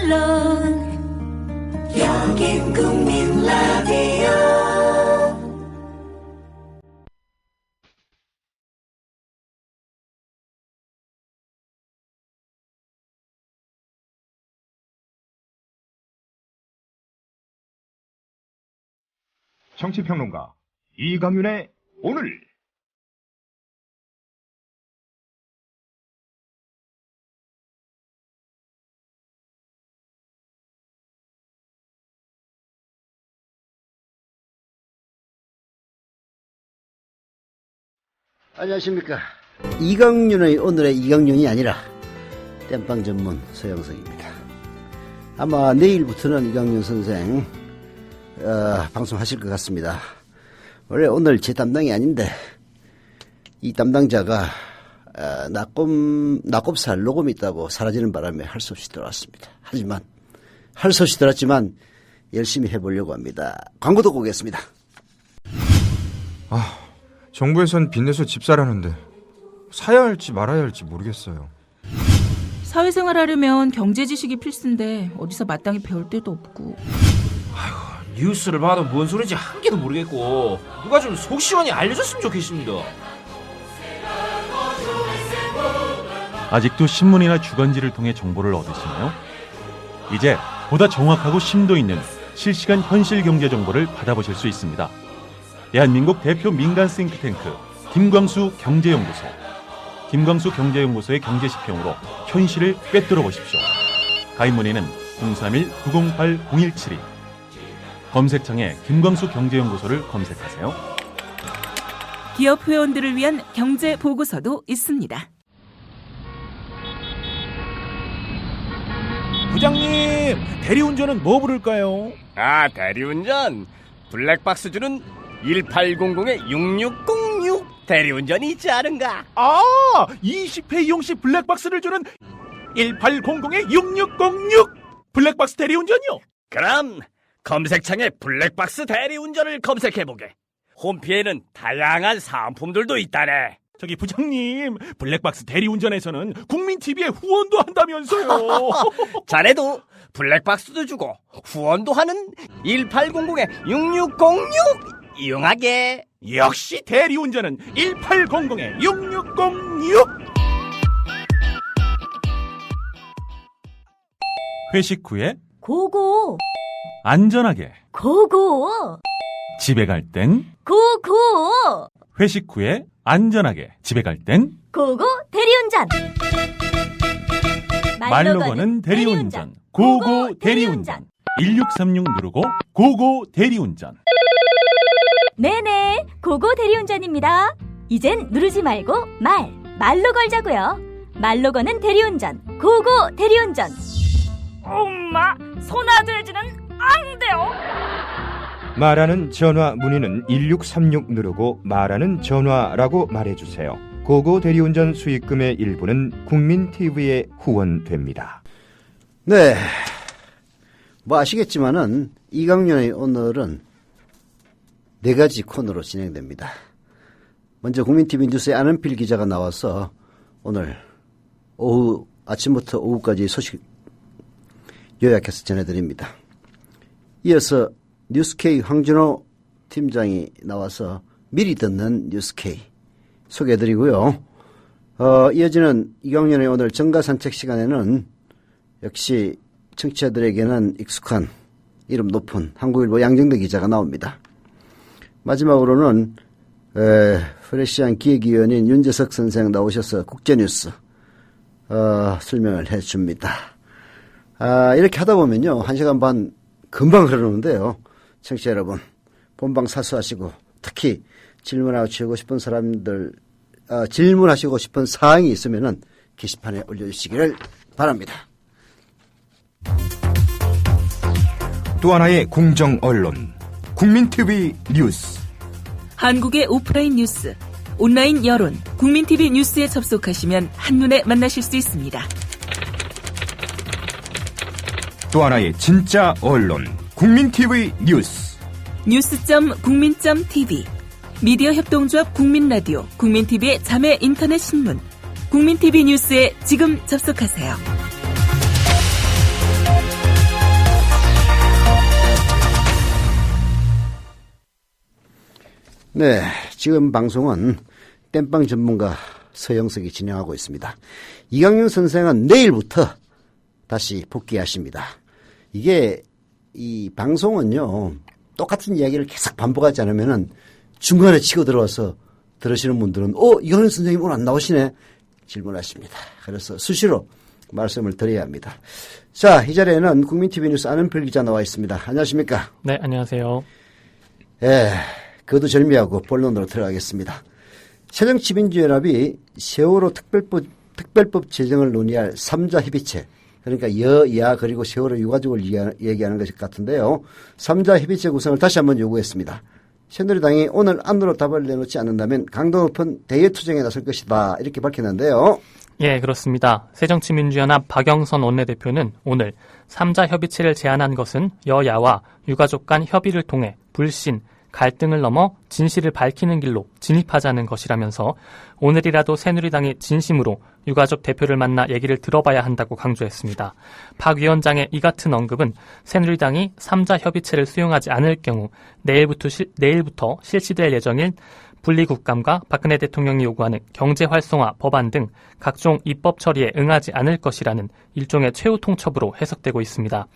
물론 여긴 국민 라디오. 정치평론가 이강윤의 오늘. 안녕하십니까. 이강윤의 오늘의 이강윤이 아니라 땜빵 전문 서영석입니다. 아마 내일부터는 이강윤 선생 방송하실 것 같습니다. 원래 오늘 제 담당이 아닌데 이 담당자가 낙곱살 녹음이 있다고 사라지는 바람에 할 수 없이 들어왔습니다. 하지만 할 수 없이 들어왔지만 열심히 해보려고 합니다. 광고 듣고 오겠습니다. 정부에선 빚내서 집 사라는데 사야 할지 말아야 할지 모르겠어요. 사회생활 하려면 경제 지식이 필수인데 어디서 마땅히 배울 데도 없고. 뉴스를 봐도 뭔 소리인지 한 개도 모르겠고 누가 좀 속 시원히 알려줬으면 좋겠습니다. 아직도 신문이나 주간지를 통해 정보를 얻으시나요? 이제 보다 정확하고 심도 있는 실시간 현실 경제 정보를 받아보실 수 있습니다. 대한민국 대표 민간 싱크탱크 김광수 경제연구소. 김광수 경제연구소의 경제시평으로 현실을 꿰뚫어 보십시오. 가입 문의는 031-908-0172. 검색창에 김광수 경제연구소를 검색하세요. 기업 회원들을 위한 경제 보고서도 있습니다. 부장님, 대리운전은 뭐 부를까요? 대리운전 블랙박스 주는 1800-6606 대리운전이 있지 않은가? 20회 이용시 블랙박스를 주는 1800-6606 블랙박스 대리운전이요? 그럼 검색창에 블랙박스 대리운전을 검색해보게. 홈피에는 다양한 상품들도 있다네. 저기 부장님, 블랙박스 대리운전에서는 국민TV에 후원도 한다면서요. 자네도 블랙박스도 주고 후원도 하는 1800-6606 이용하게. 역시 대리운전은 1800-6606. 회식 후에 고고 안전하게, 고고 집에 갈 땐 고고 회식 후에 안전하게, 집에 갈 땐 고고 대리운전. 말로 거는 대리운전, 고고 대리운전. 1636 누르고 고고 대리운전. 네네, 고고 대리운전입니다. 이젠 누르지 말고 말로 걸자고요. 말로 거는 대리운전, 고고 대리운전. 엄마, 소나돼지는 안 돼요. 말하는 전화 문의는 1636 누르고 말하는 전화라고 말해주세요. 고고 대리운전 수익금의 일부는 국민TV에 후원됩니다. 네, 뭐 아시겠지만은 이강윤의 오늘은 4가지 코너로 진행됩니다. 먼저 국민TV 뉴스의 안은필 기자가 나와서 오늘 아침부터 오후까지 소식 요약해서 전해드립니다. 이어서 뉴스K 황준호 팀장이 나와서 미리 듣는 뉴스K 소개해드리고요. 이어지는 이강윤의 오늘 정가산책 시간에는 역시 청취자들에게는 익숙한 이름 높은 한국일보 양정대 기자가 나옵니다. 마지막으로는 프레시안 기획위원인 윤재석 선생 나오셔서 국제뉴스 설명을 해줍니다. 이렇게 하다 보면요 1시간 반 금방 흐르는데요. 청취자 여러분 본방 사수하시고 특히 질문하시고 싶은 질문하시고 싶은 사항이 있으면은 게시판에 올려주시기를 바랍니다. 또 하나의 공정 언론 국민TV 뉴스. 한국의 오프라인 뉴스, 온라인 여론, 국민TV 뉴스에 접속하시면 한눈에 만나실 수 있습니다. 또 하나의 진짜 언론 국민TV 뉴스. 뉴스.국민.tv, 미디어 협동조합 국민라디오, 국민TV의 자매 인터넷 신문, 국민TV 뉴스에 지금 접속하세요. 네, 지금 방송은 땜빵 전문가 서영석이 진행하고 있습니다. 이강윤 선생은 내일부터 다시 복귀하십니다. 이게 이 방송은요, 똑같은 이야기를 계속 반복하지 않으면은 중간에 치고 들어와서 들으시는 분들은 이강윤 선생님 오늘 안 나오시네 질문하십니다. 그래서 수시로 말씀을 드려야 합니다. 자, 이 자리에는 국민TV 뉴스 안은필 기자 나와 있습니다. 안녕하십니까? 네, 안녕하세요. 거두절미하고 본론으로 들어가겠습니다. 새정치민주연합이 세월호 특별법 제정을 논의할 3자 협의체, 그러니까 여야 그리고 세월호 유가족을 얘기하는 것 같은데요. 3자 협의체 구성을 다시 한번 요구했습니다. 새누리당이 오늘 안으로 답을 내놓지 않는다면 강도 높은 대외투쟁에 나설 것이다 이렇게 밝혔는데요. 예, 그렇습니다. 새정치민주연합 박영선 원내대표는 오늘 3자 협의체를 제안한 것은 여야와 유가족 간 협의를 통해 불신, 갈등을 넘어 진실을 밝히는 길로 진입하자는 것이라면서 오늘이라도 새누리당이 진심으로 유가족 대표를 만나 얘기를 들어봐야 한다고 강조했습니다. 박 위원장의 이 같은 언급은 새누리당이 3자 협의체를 수용하지 않을 경우 내일부터 실시될 예정인 분리국감과 박근혜 대통령이 요구하는 경제활성화 법안 등 각종 입법 처리에 응하지 않을 것이라는 일종의 최후 통첩으로 해석되고 있습니다.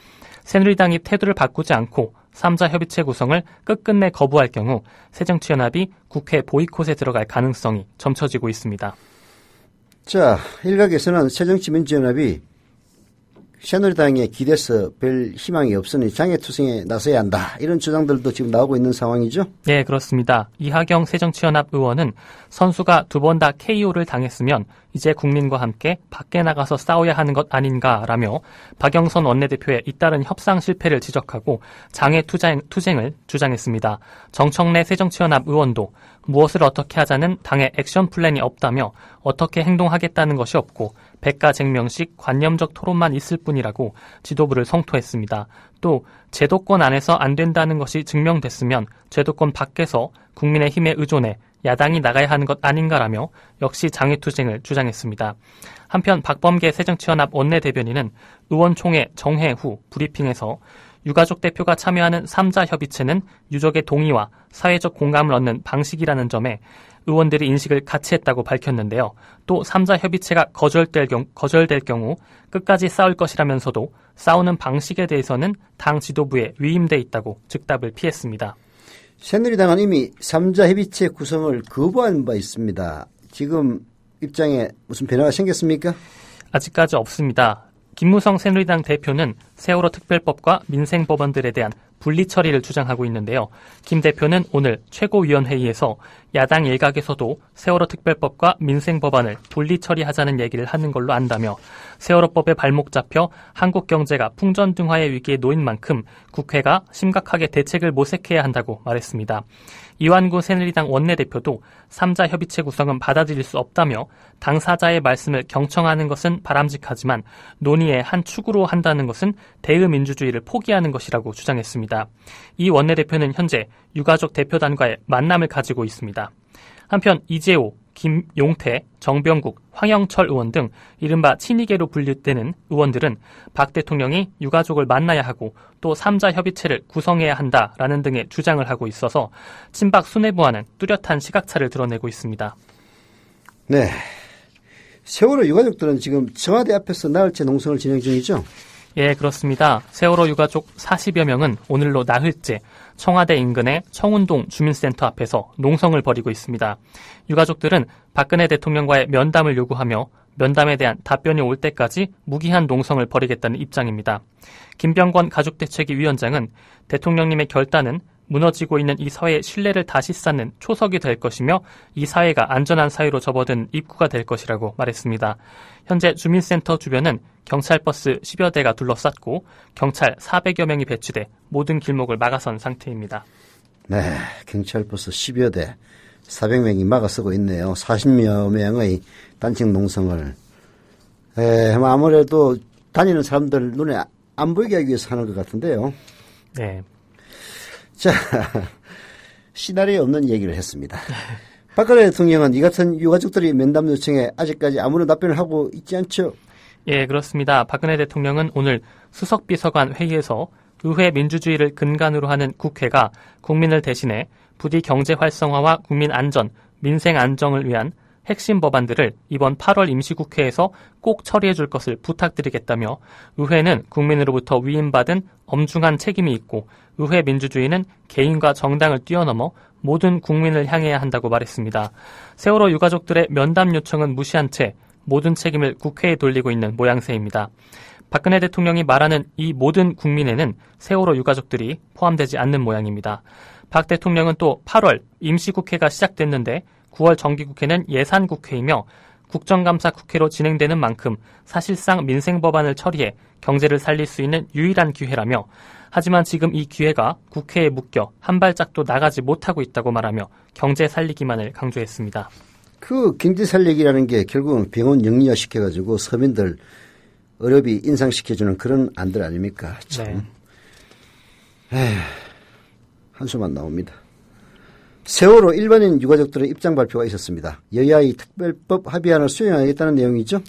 새누리당이 태도를 바꾸지 않고 3자 협의체 구성을 끝끝내 거부할 경우 새정치연합이 국회 보이콧에 들어갈 가능성이 점쳐지고 있습니다. 자, 일각에서는 새정치민주연합이 새누리당에 기대서 별 희망이 없으니 장애투쟁에 나서야 한다. 이런 주장들도 지금 나오고 있는 상황이죠? 네, 그렇습니다. 이하경 새정치연합 의원은 선수가 2번 다 KO를 당했으면 이제 국민과 함께 밖에 나가서 싸워야 하는 것 아닌가라며 박영선 원내대표의 잇따른 협상 실패를 지적하고 장애투쟁을 주장했습니다. 정청래 새정치연합 의원도 무엇을 어떻게 하자는 당의 액션 플랜이 없다며 어떻게 행동하겠다는 것이 없고 백가쟁명식 관념적 토론만 있을 뿐이라고 지도부를 성토했습니다. 또 제도권 안에서 안 된다는 것이 증명됐으면 제도권 밖에서 국민의힘에 의존해 야당이 나가야 하는 것 아닌가라며 역시 장애투쟁을 주장했습니다. 한편 박범계 새정치연합 원내대변인은 의원총회 정회 후 브리핑에서 유가족 대표가 참여하는 3자 협의체는 유족의 동의와 사회적 공감을 얻는 방식이라는 점에 의원들이 인식을 같이 했다고 밝혔는데요. 또 3자 협의체가 거절될 경우 끝까지 싸울 것이라면서도 싸우는 방식에 대해서는 당 지도부에 위임돼 있다고 즉답을 피했습니다. 새누리당은 이미 3자 협의체 구성을 거부한 바 있습니다. 지금 입장에 무슨 변화가 생겼습니까? 아직까지 없습니다. 김무성 새누리당 대표는 세월호 특별법과 민생법원들에 대한 분리 처리를 주장하고 있는데요. 김 대표는 오늘 최고위원회의에서 야당 일각에서도 세월호 특별법과 민생법안을 분리 처리하자는 얘기를 하는 걸로 안다며 세월호법에 발목 잡혀 한국 경제가 풍전등화의 위기에 놓인 만큼 국회가 심각하게 대책을 모색해야 한다고 말했습니다. 이완구 새누리당 원내대표도 3자 협의체 구성은 받아들일 수 없다며 당사자의 말씀을 경청하는 것은 바람직하지만 논의의 한 축으로 한다는 것은 대의민주주의를 포기하는 것이라고 주장했습니다. 이 원내대표는 현재 유가족 대표단과의 만남을 가지고 있습니다. 한편 이재호, 김용태, 정병국, 황영철 의원 등 이른바 친이계로 분류되는 의원들은 박 대통령이 유가족을 만나야 하고 또 3자 협의체를 구성해야 한다라는 등의 주장을 하고 있어서 친박 수뇌부와는 뚜렷한 시각차를 드러내고 있습니다. 네, 세월호 유가족들은 지금 청와대 앞에서 나흘째 농성을 진행 중이죠? 예, 그렇습니다. 세월호 유가족 40여 명은 오늘로 나흘째 청와대 인근의 청운동 주민센터 앞에서 농성을 벌이고 있습니다. 유가족들은 박근혜 대통령과의 면담을 요구하며 면담에 대한 답변이 올 때까지 무기한 농성을 벌이겠다는 입장입니다. 김병권 가족대책위 위원장은 대통령님의 결단은 무너지고 있는 이 사회의 신뢰를 다시 쌓는 초석이 될 것이며 이 사회가 안전한 사회로 접어든 입구가 될 것이라고 말했습니다. 현재 주민센터 주변은 경찰버스 10여 대가 둘러쌌고 경찰 400여 명이 배치돼 모든 길목을 막아선 상태입니다. 네, 경찰버스 10여 대, 400명이 막아서고 있네요. 40여 명의 단식 농성을. 아무래도 다니는 사람들 눈에 안 보이게 하기 위해서 하는 것 같은데요. 네. 자, 시나리오 없는 얘기를 했습니다. 박근혜 대통령은 이 같은 유가족들이 면담 요청에 아직까지 아무런 답변을 하고 있지 않죠? 예, 그렇습니다. 박근혜 대통령은 오늘 수석비서관 회의에서 의회 민주주의를 근간으로 하는 국회가 국민을 대신해 부디 경제 활성화와 국민 안전, 민생 안정을 위한 핵심 법안들을 이번 8월 임시국회에서 꼭 처리해 줄 것을 부탁드리겠다며 의회는 국민으로부터 위임받은 엄중한 책임이 있고 의회 민주주의는 개인과 정당을 뛰어넘어 모든 국민을 향해야 한다고 말했습니다. 세월호 유가족들의 면담 요청은 무시한 채 모든 책임을 국회에 돌리고 있는 모양새입니다. 박근혜 대통령이 말하는 이 모든 국민에는 세월호 유가족들이 포함되지 않는 모양입니다. 박 대통령은 또 8월 임시국회가 시작됐는데 9월 정기국회는 예산국회이며 국정감사 국회로 진행되는 만큼 사실상 민생법안을 처리해 경제를 살릴 수 있는 유일한 기회라며 하지만 지금 이 기회가 국회에 묶여 한 발짝도 나가지 못하고 있다고 말하며 경제 살리기만을 강조했습니다. 그 경제 살리기라는 게 결국은 병원 영리화 시켜가지고 서민들 어렵이 인상시켜주는 그런 안들 아닙니까? 참. 네. 한숨만 나옵니다. 세월호 일반인 유가족들의 입장 발표가 있었습니다. 여야의 특별법 합의안을 수용하겠다는 내용이죠?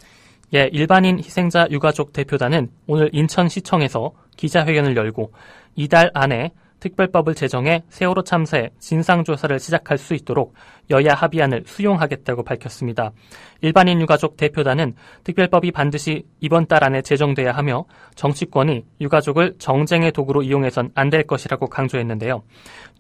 예, 일반인 희생자 유가족 대표단은 오늘 인천시청에서 기자회견을 열고 이달 안에 특별법을 제정해 세월호 참사의 진상조사를 시작할 수 있도록 여야 합의안을 수용하겠다고 밝혔습니다. 일반인 유가족 대표단은 특별법이 반드시 이번 달 안에 제정돼야 하며 정치권이 유가족을 정쟁의 도구로 이용해선 안 될 것이라고 강조했는데요.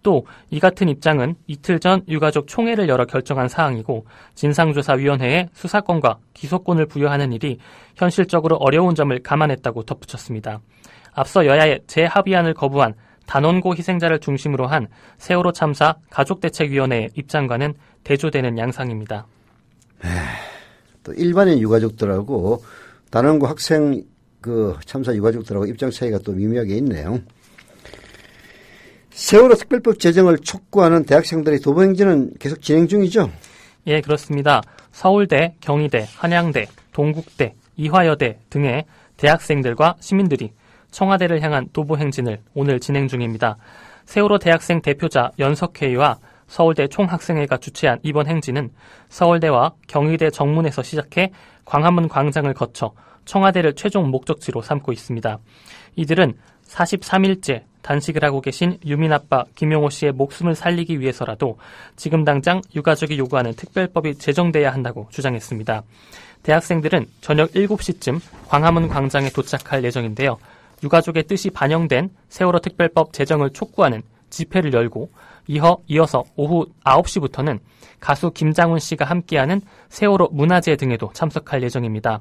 또 이 같은 입장은 이틀 전 유가족 총회를 열어 결정한 사항이고 진상조사위원회에 수사권과 기소권을 부여하는 일이 현실적으로 어려운 점을 감안했다고 덧붙였습니다. 앞서 여야의 재합의안을 거부한 단원고 희생자를 중심으로 한 세월호 참사 가족대책위원회의 입장과는 대조되는 양상입니다. 또 일반인 유가족들하고 단원고 학생 참사 유가족들하고 입장 차이가 또 미묘하게 있네요. 세월호 특별법 제정을 촉구하는 대학생들의 도보 행진은 계속 진행 중이죠? 예, 그렇습니다. 서울대, 경희대, 한양대, 동국대, 이화여대 등의 대학생들과 시민들이 청와대를 향한 도보 행진을 오늘 진행 중입니다. 세월호 대학생 대표자 연석회의와 서울대 총학생회가 주최한 이번 행진은 서울대와 경희대 정문에서 시작해 광화문 광장을 거쳐 청와대를 최종 목적지로 삼고 있습니다. 이들은 43일째 단식을 하고 계신 유민 아빠 김용호 씨의 목숨을 살리기 위해서라도 지금 당장 유가족이 요구하는 특별법이 제정돼야 한다고 주장했습니다. 대학생들은 저녁 7시쯤 광화문 광장에 도착할 예정인데요. 유가족의 뜻이 반영된 세월호 특별법 제정을 촉구하는 집회를 열고 이어서 오후 9시부터는 가수 김장훈 씨가 함께하는 세월호 문화제 등에도 참석할 예정입니다.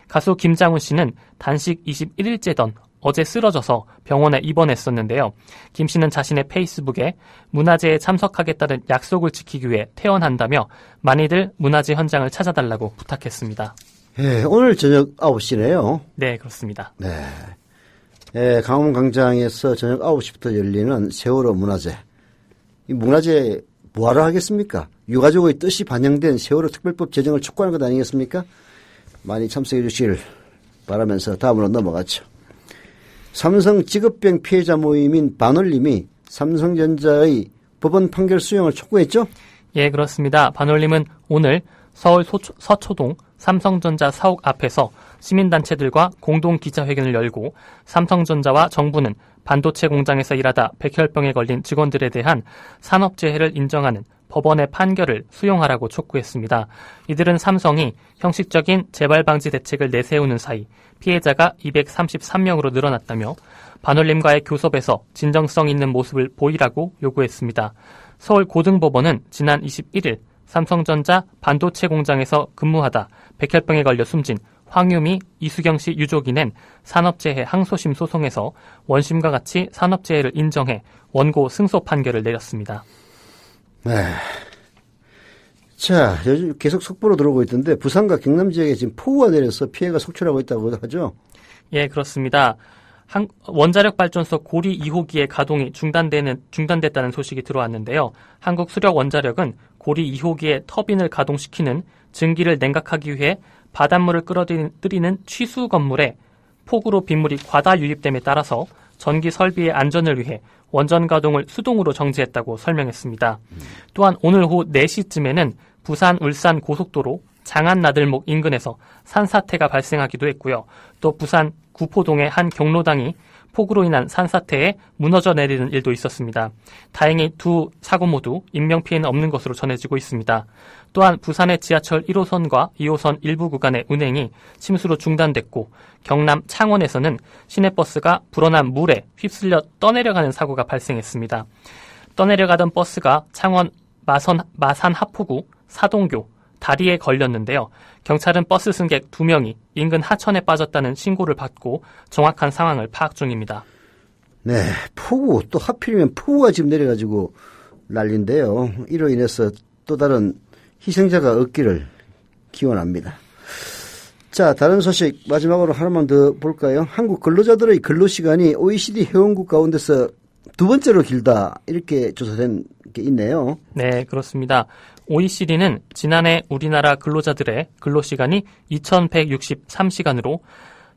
가수 김장훈 씨는 단식 21일째던 어제 쓰러져서 병원에 입원했었는데요. 김 씨는 자신의 페이스북에 문화제에 참석하겠다는 약속을 지키기 위해 퇴원한다며 많이들 문화제 현장을 찾아달라고 부탁했습니다. 네, 오늘 저녁 9시네요. 네, 그렇습니다. 네, 강화문 광장에서 저녁 9시부터 열리는 세월호 문화제. 이 문화제 뭐하러 하겠습니까? 유가족의 뜻이 반영된 세월호 특별법 제정을 촉구하는 것 아니겠습니까? 많이 참석해 주시길 바라면서 다음으로 넘어가죠. 삼성 직업병 피해자 모임인 반올림이 삼성전자의 법원 판결 수용을 촉구했죠? 예, 그렇습니다. 반올림은 오늘 서울 서초동 삼성전자 사옥 앞에서 시민단체들과 공동 기자회견을 열고 삼성전자와 정부는 반도체 공장에서 일하다 백혈병에 걸린 직원들에 대한 산업재해를 인정하는 법원의 판결을 수용하라고 촉구했습니다. 이들은 삼성이 형식적인 재발방지 대책을 내세우는 사이 피해자가 233명으로 늘어났다며 반올림과의 교섭에서 진정성 있는 모습을 보이라고 요구했습니다. 서울 고등법원은 지난 21일 삼성전자 반도체 공장에서 근무하다 백혈병에 걸려 숨진 황유미, 이수경 씨 유족이 낸 산업재해 항소심 소송에서 원심과 같이 산업재해를 인정해 원고 승소 판결을 내렸습니다. 네. 자, 요즘 계속 속보로 들어오고 있던데 부산과 경남 지역에 지금 폭우가 내려서 피해가 속출하고 있다고 하죠? 예, 그렇습니다. 원자력 발전소 고리 2호기의 가동이 중단됐다는 소식이 들어왔는데요. 한국수력원자력은 고리 2호기의 터빈을 가동시키는 증기를 냉각하기 위해 바닷물을 끌어들이는 취수 건물에 폭우로 빗물이 과다 유입됨에 따라서 전기 설비의 안전을 위해 원전 가동을 수동으로 정지했다고 설명했습니다. 또한 오늘 오후 4시쯤에는 부산 울산 고속도로 장안 나들목 인근에서 산사태가 발생하기도 했고요. 또 부산 구포동의 한 경로당이 폭우로 인한 산사태에 무너져 내리는 일도 있었습니다. 다행히 두 사고 모두 인명피해는 없는 것으로 전해지고 있습니다. 또한 부산의 지하철 1호선과 2호선 일부 구간의 운행이 침수로 중단됐고 경남 창원에서는 시내버스가 불어난 물에 휩쓸려 떠내려가는 사고가 발생했습니다. 떠내려가던 버스가 창원 마산 하포구 사동교 다리에 걸렸는데요. 경찰은 버스 승객 2명이 인근 하천에 빠졌다는 신고를 받고 정확한 상황을 파악 중입니다. 네, 폭우, 또 하필이면 폭우가 지금 내려가지고 난리인데요. 이로 인해서 또 다른 희생자가 없기를 기원합니다. 자, 다른 소식 마지막으로 하나만 더 볼까요? 한국 근로자들의 근로시간이 OECD 회원국 가운데서 두 번째로 길다, 이렇게 조사된 게 있네요. 네, 그렇습니다. OECD는 지난해 우리나라 근로자들의 근로시간이 2163시간으로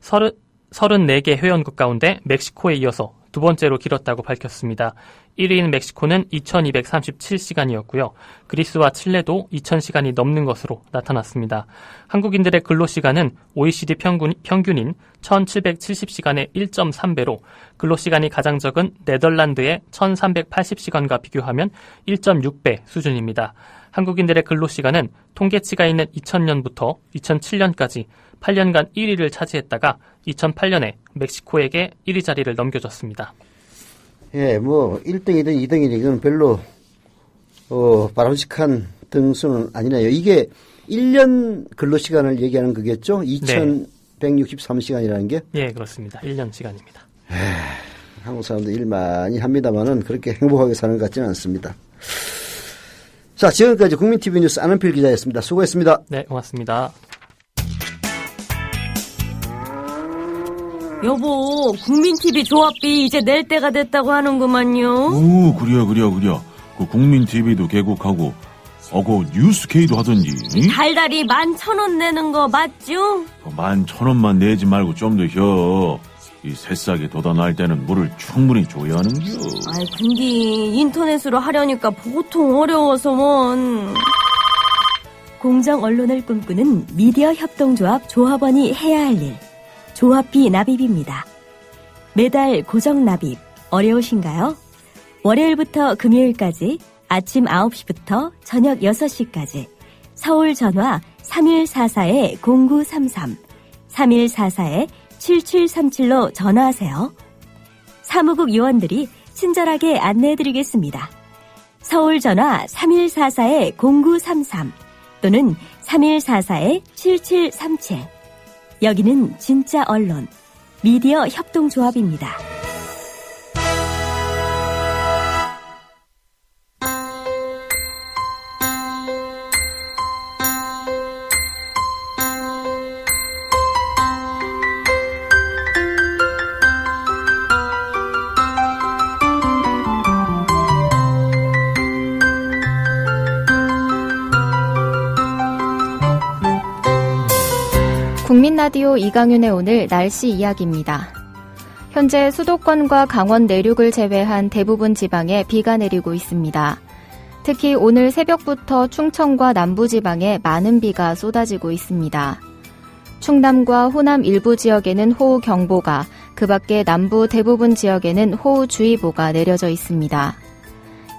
34개 회원국 가운데 멕시코에 이어서 두 번째로 길었다고 밝혔습니다. 1위인 멕시코는 2237시간이었고요. 그리스와 칠레도 2000시간이 넘는 것으로 나타났습니다. 한국인들의 근로시간은 OECD 평균인 1770시간의 1.3배로 근로시간이 가장 적은 네덜란드의 1380시간과 비교하면 1.6배 수준입니다. 한국인들의 근로시간은 통계치가 있는 2000년부터 2007년까지 8년간 1위를 차지했다가 2008년에 멕시코에게 1위 자리를 넘겨줬습니다. 예, 뭐 1등이든 2등이든 이건 별로 바람직한 등수는 아니네요. 이게 1년 근로시간을 얘기하는 거겠죠? 2163시간이라는 게? 예, 그렇습니다. 1년 시간입니다. 한국 사람들 일 많이 합니다만은 그렇게 행복하게 사는 것 같지는 않습니다. 자, 지금까지 국민TV 뉴스 안은필 기자였습니다. 수고했습니다. 네, 고맙습니다. 여보, 국민TV 조합비 이제 낼 때가 됐다고 하는구만요. 오, 그래요. 그 국민TV도 개국하고, 그 뉴스케이도 하던지. 달달이 11,000원 내는 거 맞죠? 11,000원만 내지 말고 좀 더 혀. 이 새싹이 돋아날 때는 물을 충분히 줘야 하는겨. 아이, 근데 인터넷으로 하려니까 보통 어려워서 뭔. 공정 언론을 꿈꾸는 미디어 협동조합 조합원이 해야 할 일. 조합비 납입입니다. 매달 고정 납입 어려우신가요? 월요일부터 금요일까지 아침 9시부터 저녁 6시까지 서울 전화 3144-0933, 3144-7737로 전화하세요. 사무국 요원들이 친절하게 안내해드리겠습니다. 서울 전화 3144-0933 또는 3144-7737. 여기는 진짜 언론, 미디어 협동조합입니다. 국민라디오 이강윤의 오늘 날씨 이야기입니다. 현재 수도권과 강원 내륙을 제외한 대부분 지방에 비가 내리고 있습니다. 특히 오늘 새벽부터 충청과 남부지방에 많은 비가 쏟아지고 있습니다. 충남과 호남 일부 지역에는 호우경보가, 그 밖에 남부 대부분 지역에는 호우주의보가 내려져 있습니다.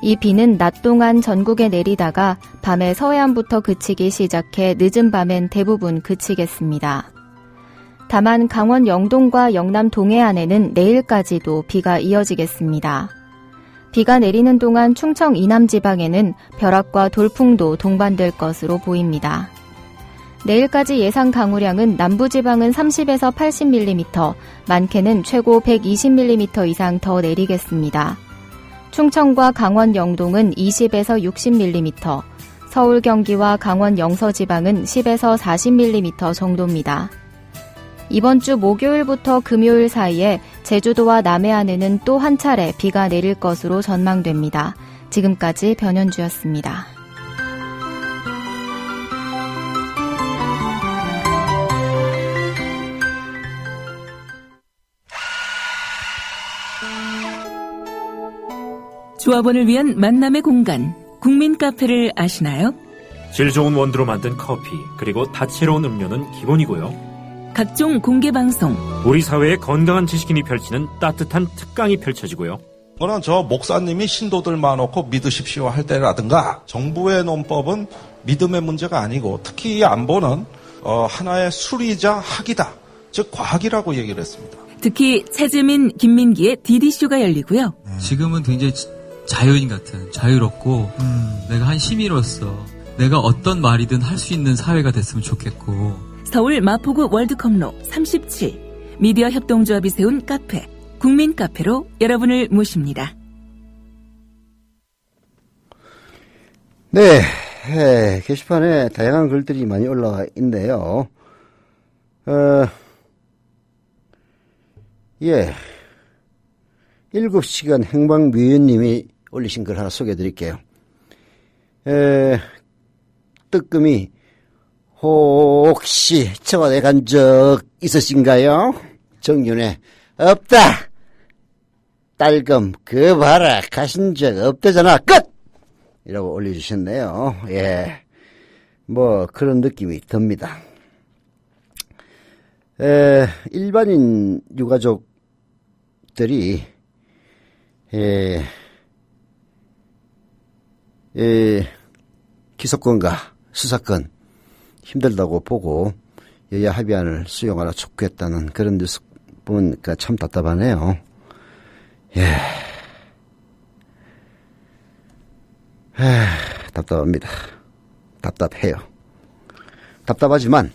이 비는 낮 동안 전국에 내리다가 밤에 서해안부터 그치기 시작해 늦은 밤엔 대부분 그치겠습니다. 다만 강원 영동과 영남 동해안에는 내일까지도 비가 이어지겠습니다. 비가 내리는 동안 충청 이남 지방에는 벼락과 돌풍도 동반될 것으로 보입니다. 내일까지 예상 강우량은 남부지방은 30에서 80mm, 많게는 최고 120mm 이상 더 내리겠습니다. 충청과 강원 영동은 20에서 60mm, 서울 경기와 강원 영서지방은 10에서 40mm 정도입니다. 이번 주 목요일부터 금요일 사이에 제주도와 남해안에는 또 한 차례 비가 내릴 것으로 전망됩니다. 지금까지 변현주였습니다. 조합원을 위한 만남의 공간, 국민 카페를 아시나요? 질 좋은 원두로 만든 커피, 그리고 다채로운 음료는 기본이고요. 각종 공개 방송, 우리 사회의 건강한 지식인이 펼치는 따뜻한 특강이 펼쳐지고요. 그거는 저 목사님이 신도들 많고 믿으십시오 할 때라든가 정부의 논법은 믿음의 문제가 아니고 특히 이 안보는 하나의 수리자 학이다. 즉 과학이라고 얘기를 했습니다. 특히 차재민, 김민기의 DD쇼가 열리고요. 지금은 굉장히 자유인 같은, 자유롭고 내가 한 시민으로서 내가 어떤 말이든 할 수 있는 사회가 됐으면 좋겠고. 서울 마포구 월드컵로 37 미디어 협동조합이 세운 카페 국민 카페로 여러분을 모십니다. 네, 게시판에 다양한 글들이 많이 올라와 있는데요. 예. 7시간 행방위원님이 올리신 글 하나 소개해 드릴게요. 뜨끔이 혹시 청와대 간 적 있으신가요? 정윤회 없다. 딸금 그 봐라 가신 적 없대잖아. 끝! 이라고 올려주셨네요. 예. 뭐 그런 느낌이 듭니다. 일반인 유가족들이 기소권과 수사권 힘들다고 보고 여야 합의안을 수용하라 촉구했다는 그런 뉴스 보니까 참 답답하네요. 예. 답답합니다. 답답해요. 답답하지만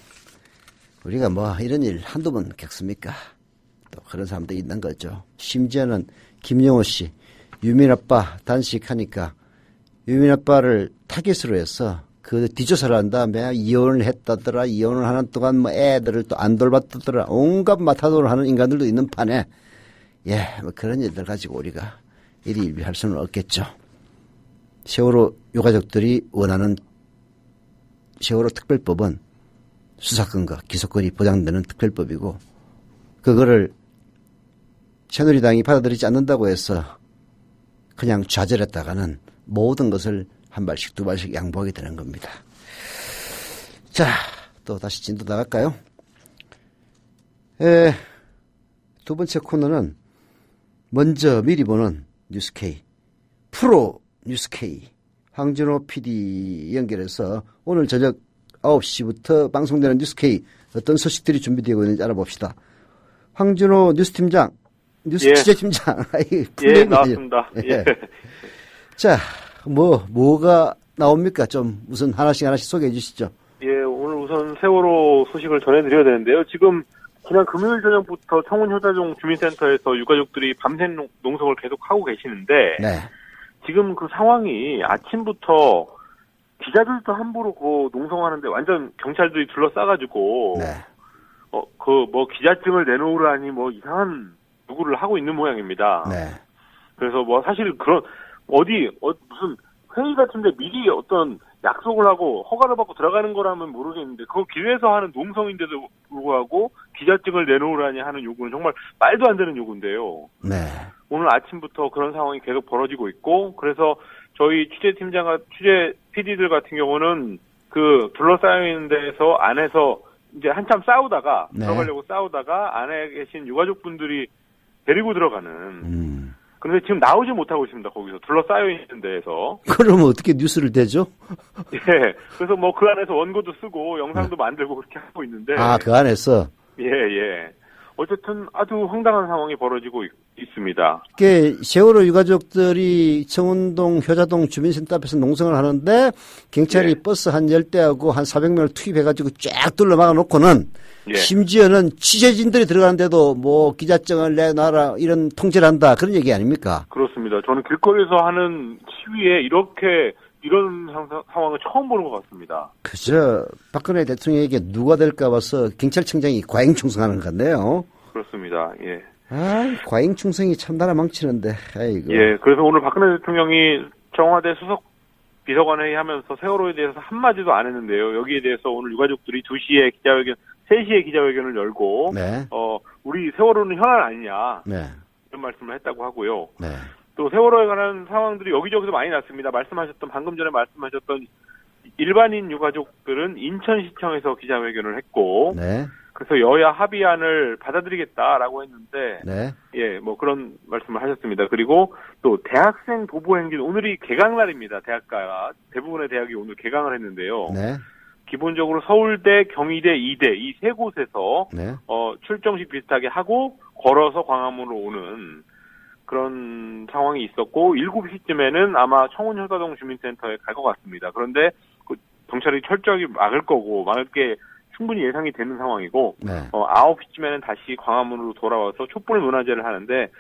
우리가 뭐 이런 일 한두 번 겪습니까? 또 그런 사람도 있는 거죠. 심지어는 김영호 씨 유민 아빠 단식하니까 유민 아빠를 타깃으로 해서 그 뒷조사를 한 다음에 이혼을 했다더라. 이혼을 하는 동안 뭐 애들을 또 안 돌봤다더라. 온갖 마타도를 하는 인간들도 있는 판에 뭐 그런 일들 가지고 우리가 일희일비할 수는 없겠죠. 세월호 유가족들이 원하는 세월호 특별법은 수사권과 기소권이 보장되는 특별법이고 그거를 새누리당이 받아들이지 않는다고 해서 그냥 좌절했다가는 모든 것을 한 발씩 두 발씩 양보하게 되는 겁니다. 자, 또 다시 진도 나갈까요? 두 번째 코너는 먼저 미리 보는 뉴스K, 프로 뉴스K 황준호 PD 연결해서 오늘 저녁 9시부터 방송되는 뉴스K 어떤 소식들이 준비되고 있는지 알아봅시다. 황준호 뉴스팀장, 뉴스 취재팀장. 나왔습니다. 예. 자, 뭐가 나옵니까? 좀 우선 하나씩 소개해 주시죠. 예, 오늘 우선 세월호 소식을 전해드려야 되는데요. 지금 지난 금요일 저녁부터 청운효자동 주민센터에서 유가족들이 밤샘 농성을 계속 하고 계시는데 지금 그 상황이 아침부터 기자들도 함부로 그 농성하는데 완전 경찰들이 둘러싸가지고 기자증을 내놓으라니 뭐 이상한 요구를 하고 있는 모양입니다. 그래서 뭐 사실 그런 무슨 회의 같은데 미리 어떤 약속을 하고 허가를 받고 들어가는 거라면 모르겠는데 그거 길에서 하는 농성인데도 불구하고 기자증을 내놓으라니 하는 요구는 정말 말도 안 되는 요구인데요. 오늘 아침부터 그런 상황이 계속 벌어지고 있고 그래서 저희 취재 PD들 같은 경우는 그 둘러싸여 있는 데에서 안에서 이제 한참 싸우다가 들어가려고 싸우다가 안에 계신 유가족분들이 데리고 들어가는 그런데 지금 나오지 못하고 있습니다. 거기서 둘러싸여 있는 데에서. 그러면 어떻게 뉴스를 대죠? 예. 그래서 뭐 그 안에서 원고도 쓰고 영상도 만들고 그렇게 하고 있는데. 그 안에서? 예. 어쨌든 아주 황당한 상황이 벌어지고 있습니다. 세월호 유가족들이 청운동 효자동 주민센터 앞에서 농성을 하는데 경찰이 버스 한 10대하고 한 400명을 투입해가지고 쫙 둘러 막아놓고는 심지어는 취재진들이 들어가는데도 뭐 기자증을 내놔라 이런 통제를 한다 그런 얘기 아닙니까? 그렇습니다. 저는 길거리에서 하는 시위에 이런 상황을 처음 보는 것 같습니다. 그저 박근혜 대통령에게 누가 될까 봐서 경찰청장이 과잉충성하는 것 같네요. 그렇습니다. 예. 과잉충성이 참나라 망치는데. 아이고. 예. 그래서 오늘 박근혜 대통령이 청와대 수석 비서관 회의하면서 세월호에 대해서 한마디도 안 했는데요. 여기에 대해서 오늘 유가족들이 2시에 기자회견, 3시에 기자회견을 열고 우리 세월호는 현안 아니냐 이런 말씀을 했다고 하고요. 또 세월호에 관한 상황들이 여기저기서 많이 났습니다. 방금 전에 말씀하셨던 일반인 유가족들은 인천시청에서 기자회견을 했고 그래서 여야 합의안을 받아들이겠다라고 했는데, 네. 예, 뭐 그런 말씀을 하셨습니다. 그리고 또 대학생 도보 행진, 오늘이 개강날입니다. 대학가 대부분의 대학이 오늘 개강을 했는데요. 네. 기본적으로 서울대, 경희대, 이대 이 세 곳에서 네. 출정식 비슷하게 하고 걸어서 광화문으로 오는 그런 상황이 있었고 7시쯤에는 아마 청운효과동 주민센터에 갈 것 같습니다. 그런데 그 경찰이 철저하게 막을 게 충분히 예상이 되는 상황이고 네. 9시쯤에는 다시 광화문으로 돌아와서 촛불 문화제를 하는데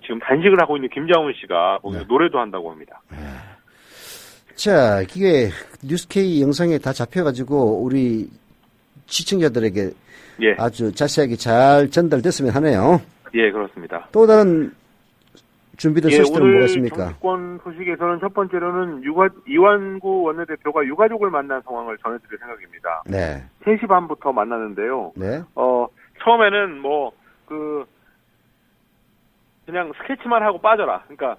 지금 단식을 하고 있는 김장훈 씨가 거기서 노래도 한다고 합니다. 자, 이게 뉴스K 영상에 다 잡혀가지고 우리 시청자들에게 예. 아주 자세하게 잘 전달됐으면 하네요. 예, 그렇습니다. 또 다른 준비된 소식들은 뭐가 있습니까? 정치권 소식에서는 첫 번째로는 이완구 원내대표가 유가족을 만난 상황을 전해드릴 생각입니다. 네. 3시 반부터 만나는데요. 네. 처음에는 그냥 스케치만 하고 빠져라. 그러니까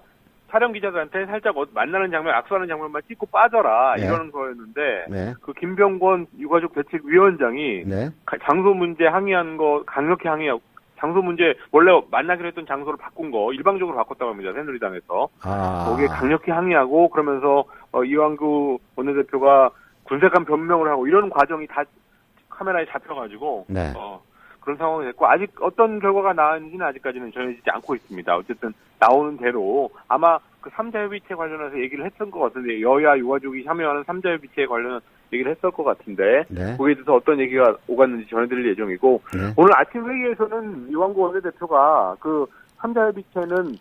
촬영 기자들한테 살짝 만나는 장면, 악수하는 장면만 찍고 빠져라. 네. 이러는 거였는데, 네. 그 김병권 유가족 대책위원장이 네. 장소 문제 항의한 거 강력히 항의하고, 장소 문제 원래 만나기로 했던 장소를 바꾼 거 일방적으로 바꿨다고 합니다. 새누리당에서. 거기에 강력히 항의하고 그러면서 이완구 원내대표가 군색한 변명을 하고 이런 과정이 다 카메라에 잡혀가지고 네. 그런 상황이 됐고 아직 어떤 결과가 나왔는지는 아직까지는 전해지지 않고 있습니다. 어쨌든 나오는 대로 아마 그 3자협의체 관련해서 얘기를 했던 것 같은데 여야 유가족이 참여하는 3자협의체에 관련한 얘기를 했을 것 같은데 네. 거기에 대해서 어떤 얘기가 오갔는지 전해드릴 예정이고 네. 오늘 아침 회의에서는 이완구 원내대표가 그 3자협의체는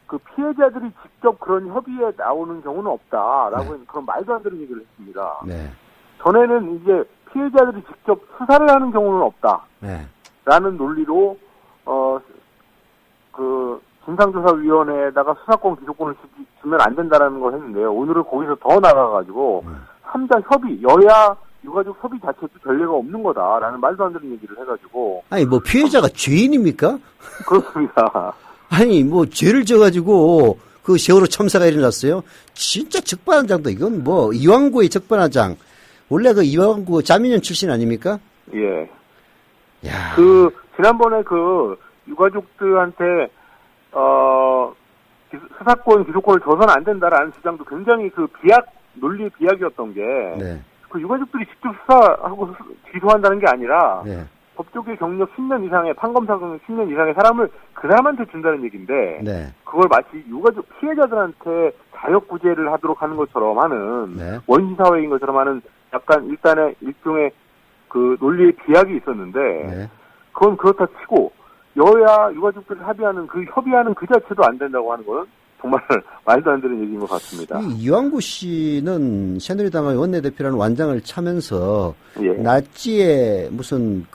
그 피해자들이 직접 그런 협의에 나오는 경우는 없다라고 그런 말도 안 되는 얘기를 했습니다. 네. 전에는 이제 피해자들이 직접 수사를 하는 경우는 없다. 네. 라는 논리로 진상조사위원회에다가 수사권 기소권을 주면 안 된다라는 걸 했는데요. 오늘은 거기서 더 나가가지고 3자 협의, 여야 유가족 협의 자체도 전례가 없는 거다라는 말도 안 되는 얘기를 해가지고 아니 뭐 피해자가 죄인입니까? 그렇습니다. 아니 뭐 죄를 져가지고 그 세월호 참사가 일어났어요. 진짜 적반하장도 이건 뭐 이완구의 적반하장. 원래 그 이완구 자민련 출신 아닙니까? 예. 야. 지난번에 유가족들한테, 수사권, 기소권을 줘서는 안 된다라는 주장도 굉장히 논리 비약이었던 게, 네. 그 유가족들이 직접 수사하고 기소한다는 게 아니라, 네. 법조계 경력 10년 이상의, 판검사 경력 10년 이상의 사람을 그 사람한테 준다는 얘기인데, 네. 그걸 마치 유가족 피해자들한테 자력구제를 하도록 하는 것처럼 하는, 네. 원시사회인 것처럼 하는 약간 일종의 그 논리의 비약이 있었는데 네. 그건 그렇다 치고 여야 유가족들이 협의하는 그 자체도 안 된다고 하는 건 정말 말도 안 되는 얘기인 것 같습니다. 이완구 씨는 새누리당의 원내대표라는 완장을 차면서 예. 나치의 무슨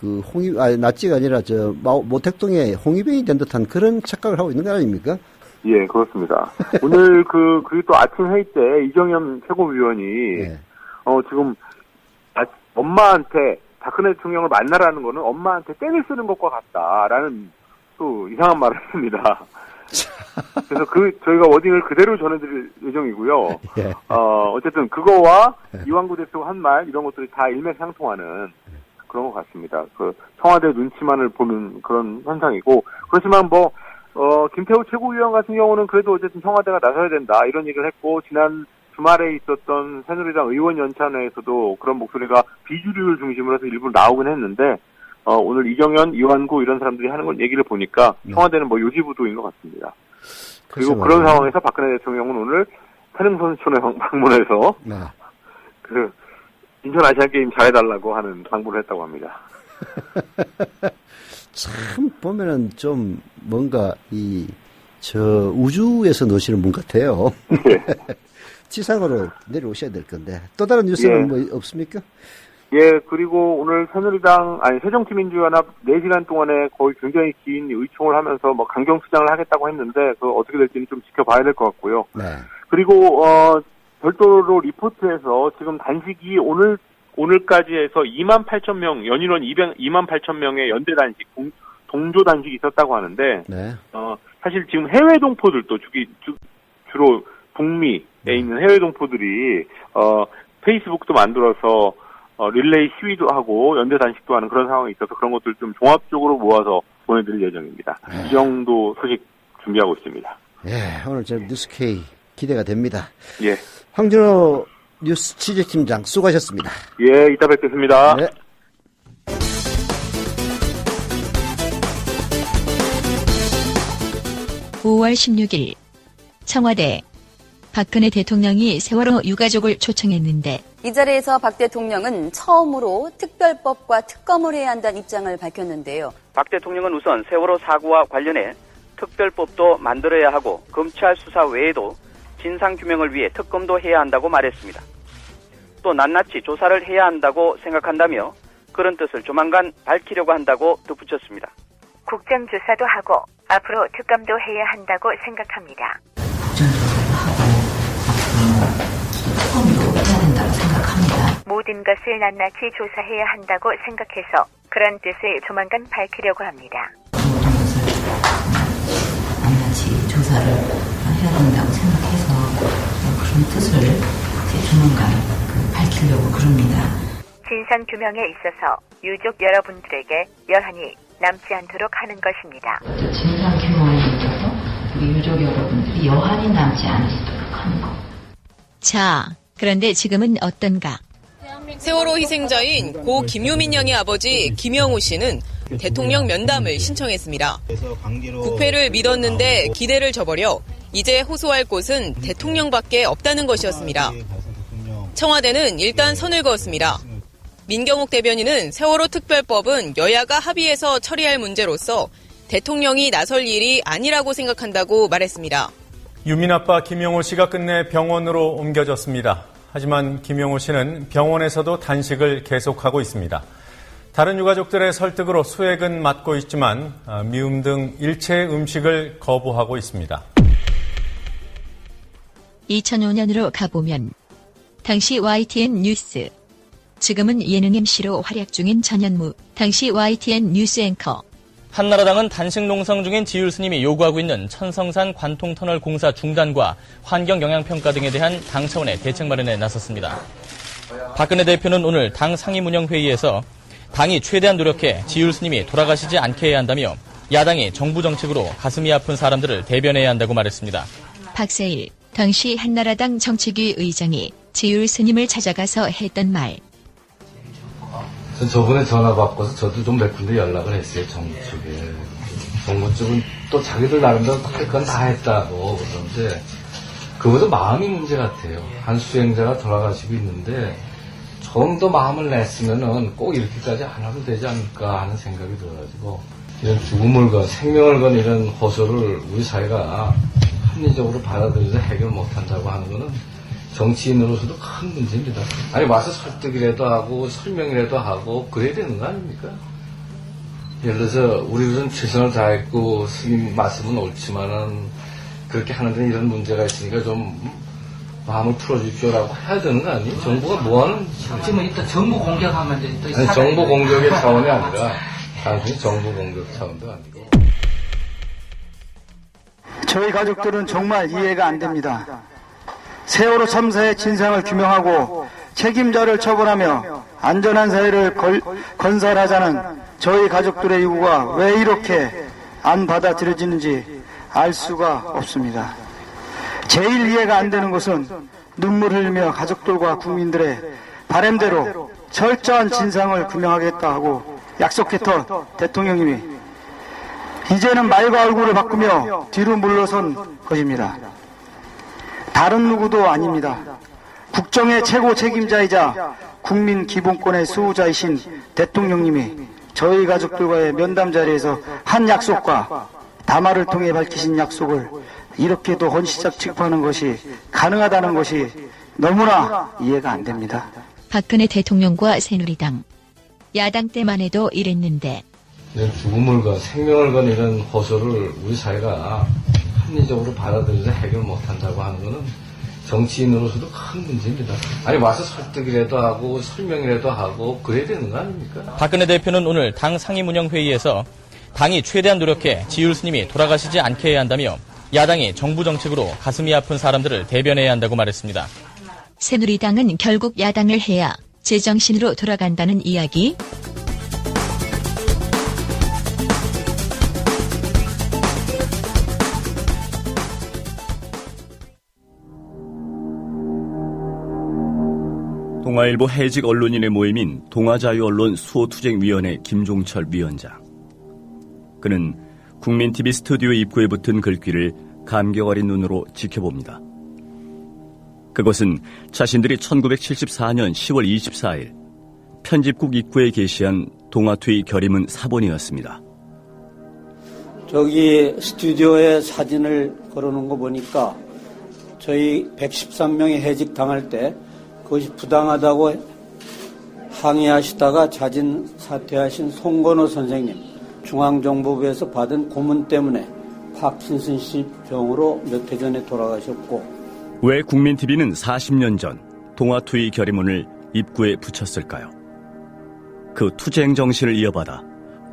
나치가 아니라 모택동의 홍위병이 된 듯한 그런 착각을 하고 있는 거 아닙니까? 예, 그렇습니다. 오늘 그리고 또 아침 회의 때 이정현 최고위원이 네. 지금 엄마한테 박근혜 대통령을 만나라는 거는 엄마한테 땡을 쓰는 것과 같다라는 또 이상한 말을 했습니다. 그래서 저희가 워딩을 그대로 전해드릴 예정이고요. 예. 어쨌든 그거와 이완구 대표가 한 말 이런 것들이 다 일맥상통하는 그런 것 같습니다. 청와대 눈치만을 보는 그런 현상이고 그렇지만 김태우 최고위원 같은 경우는 그래도 어쨌든 청와대가 나서야 된다 이런 얘기를 했고 지난 주말에 있었던 새누리당 의원 연찬회에서도 그런 목소리가 비주류를 중심으로 해서 일부 나오긴 했는데 오늘 이정현, 이완구 이런 사람들이 하는 걸 얘기를 보니까 청와대는 요지부도인 것 같습니다. 그리고 그런 상황에서 박근혜 대통령은 오늘 태릉선수촌에 방문해서 네. 인천 아시안게임 잘해달라고 하는 방문을 했다고 합니다. 참 보면은 좀 뭔가 우주에서 노시는 분 같아요. 네. 지상으로 내려오셔야 될 건데 또 다른 뉴스는 없습니까? 예, 그리고 오늘 새정치민주연합 4시간 동안에 거의 굉장히 긴 의총을 하면서 강경수장을 하겠다고 했는데 어떻게 될지는 좀 지켜봐야 될 것 같고요. 네. 그리고 별도로 리포트에서 지금 단식이 오늘까지 해서 28,000명 연인원 28,000명의 연대 단식 동조 단식이 있었다고 하는데 네. 사실 지금 해외 동포들도 주로 북미에 있는 해외 동포들이 페이스북도 만들어서 릴레이 시위도 하고 연대 단식도 하는 그런 상황이 있어서 그런 것들 좀 종합적으로 모아서 보내드릴 예정입니다. 이 정도 소식 준비하고 있습니다. 예, 오늘 저 뉴스K 기대가 됩니다. 예. 황준호 뉴스 취재팀장 수고하셨습니다. 예, 이따 뵙겠습니다. 네. (5월 16일) 청와대 박근혜 대통령이 세월호 유가족을 초청했는데 이 자리에서 박 대통령은 처음으로 특별법과 특검을 해야 한다는 입장을 밝혔는데요. 박 대통령은 우선 세월호 사고와 관련해 특별법도 만들어야 하고 검찰 수사 외에도 진상규명을 위해 특검도 해야 한다고 말했습니다. 또 낱낱이 조사를 해야 한다고 생각한다며 그런 뜻을 조만간 밝히려고 한다고 덧붙였습니다. 국정조사도 하고 앞으로 특검도 해야 한다고 생각합니다. 특검도 해야 된다고 생각합니다. 모든 것을 낱낱이 조사해야 한다고 생각해서 그런 뜻을 조만간 밝히려고 합니다. 모든 것을 낱낱이 조사를 해야 된다고 생각해서 그런 뜻을 조만간 밝히려고 그럽니다. 진상규명에 있어서 유족 여러분들에게 여한이 남지 않도록 하는 것입니다. 진상규명에 있어서 우리 유족 여러분들이 여한이 남지 않도록 하는 것. 자, 그런데 지금은 어떤가? 세월호 희생자인 고 김효민 양의 아버지 김영호 씨는 대통령 면담을 신청했습니다. 국회를 믿었는데 기대를 저버려 이제 호소할 곳은 대통령밖에 없다는 것이었습니다. 청와대는 일단 선을 그었습니다. 민경욱 대변인은 세월호 특별법은 여야가 합의해서 처리할 문제로서 대통령이 나설 일이 아니라고 생각한다고 말했습니다. 유민 아빠 김영호 씨가 끝내 병원으로 옮겨졌습니다. 하지만 김영호 씨는 병원에서도 단식을 계속하고 있습니다. 다른 유가족들의 설득으로 수액은 맞고 있지만 미움 등 일체의 음식을 거부하고 있습니다. 2005년으로 가보면 당시 YTN 뉴스, 지금은 예능 MC로 활약 중인 전현무, 당시 YTN 뉴스 앵커. 한나라당은 단식 농성 중인 지율 스님이 요구하고 있는 천성산 관통터널 공사 중단과 환경영향평가 등에 대한 당 차원의 대책 마련에 나섰습니다. 박근혜 대표는 오늘 당 상임운영회의에서 당이 최대한 노력해 지율 스님이 돌아가시지 않게 해야 한다며 야당이 정부 정책으로 가슴이 아픈 사람들을 대변해야 한다고 말했습니다. 박세일, 당시 한나라당 정책위 의장이 지율 스님을 찾아가서 했던 말. 전 저번에 전화 받고서 저도 좀 몇 군데 연락을 했어요, 정부 쪽에. 정부 쪽은 또 자기들 나름대로 할 건 다 했다고 그러는데, 그보다 마음이 문제 같아요. 한 수행자가 돌아가시고 있는데, 좀 더 마음을 냈으면은 꼭 이렇게까지 안 하면 되지 않을까 하는 생각이 들어가지고, 이런 죽음을 건, 생명을 건 이런 호소를 우리 사회가 합리적으로 받아들여서 해결 못한다고 하는 거는 정치인으로서도 큰 문제입니다. 아니 와서 설득이라도 하고 설명이라도 하고 그래야 되는 거 아닙니까? 예를 들어서 우리들은 최선을 다했고 스님 말씀은 옳지만은 그렇게 하는 데는 이런 문제가 있으니까 좀 마음을 풀어주십시오라고 해야 되는 거 아니에요? 정부가 뭐하는? 지금 일단 정부 공격하면 또 아니 정부 공격의 차원이 아니라 단순히 정부 공격 차원도 아니고. 저희 가족들은 정말 이해가 안 됩니다. 세월호 참사의 진상을 규명하고 책임자를 처벌하며 안전한 사회를 건설하자는 저희 가족들의 요구가 왜 이렇게 안 받아들여지는지 알 수가 없습니다. 제일 이해가 안 되는 것은 눈물 흘리며 가족들과 국민들의 바람대로 철저한 진상을 규명하겠다 하고 약속했던 대통령님이 이제는 말과 얼굴을 바꾸며 뒤로 물러선 것입니다. 다른 누구도 아닙니다. 국정의 최고 책임자이자 국민 기본권의 수호자이신 대통령님이 저희 가족들과의 면담 자리에서 한 약속과 담화를 통해 밝히신 약속을 이렇게도 헌시작 취급하는 것이 가능하다는 것이 너무나 이해가 안 됩니다. 박근혜 대통령과 새누리당, 야당 때만 해도 이랬는데 죽음을 건 생명을 건 이런 호소를 우리 사회가 합리적으로 받아들여서 해결 못한다고 하는 것은 정치인으로서도 큰 문제입니다. 아니 와서 설득이라도 하고 설명이라도 하고 그래야 되는 거 아닙니까? 박근혜 대표는 오늘 당 상임운영회의에서 당이 최대한 노력해 지율 스님이 돌아가시지 않게 해야 한다며 야당이 정부 정책으로 가슴이 아픈 사람들을 대변해야 한다고 말했습니다. 새누리당은 결국 야당을 해야 제정신으로 돌아간다는 이야기. 동아일보 해직 언론인의 모임인 동아자유언론 수호투쟁위원회 김종철 위원장. 그는 국민TV 스튜디오 입구에 붙은 글귀를 감격 어린 눈으로 지켜봅니다. 그것은 자신들이 1974년 10월 24일 편집국 입구에 게시한 동아투의 결의문 사본이었습니다. 저기 스튜디오에 사진을 걸어놓은 거 보니까 저희 113명이 해직 당할 때 그것이 부당하다고 항의하시다가 자진 사퇴하신 송건호 선생님, 중앙정보부에서 받은 고문 때문에 파킨슨씨 병으로 몇 해 전에 돌아가셨고, 왜 국민TV는 40년 전 동아투의 결의문을 입구에 붙였을까요? 그 투쟁 정신을 이어받아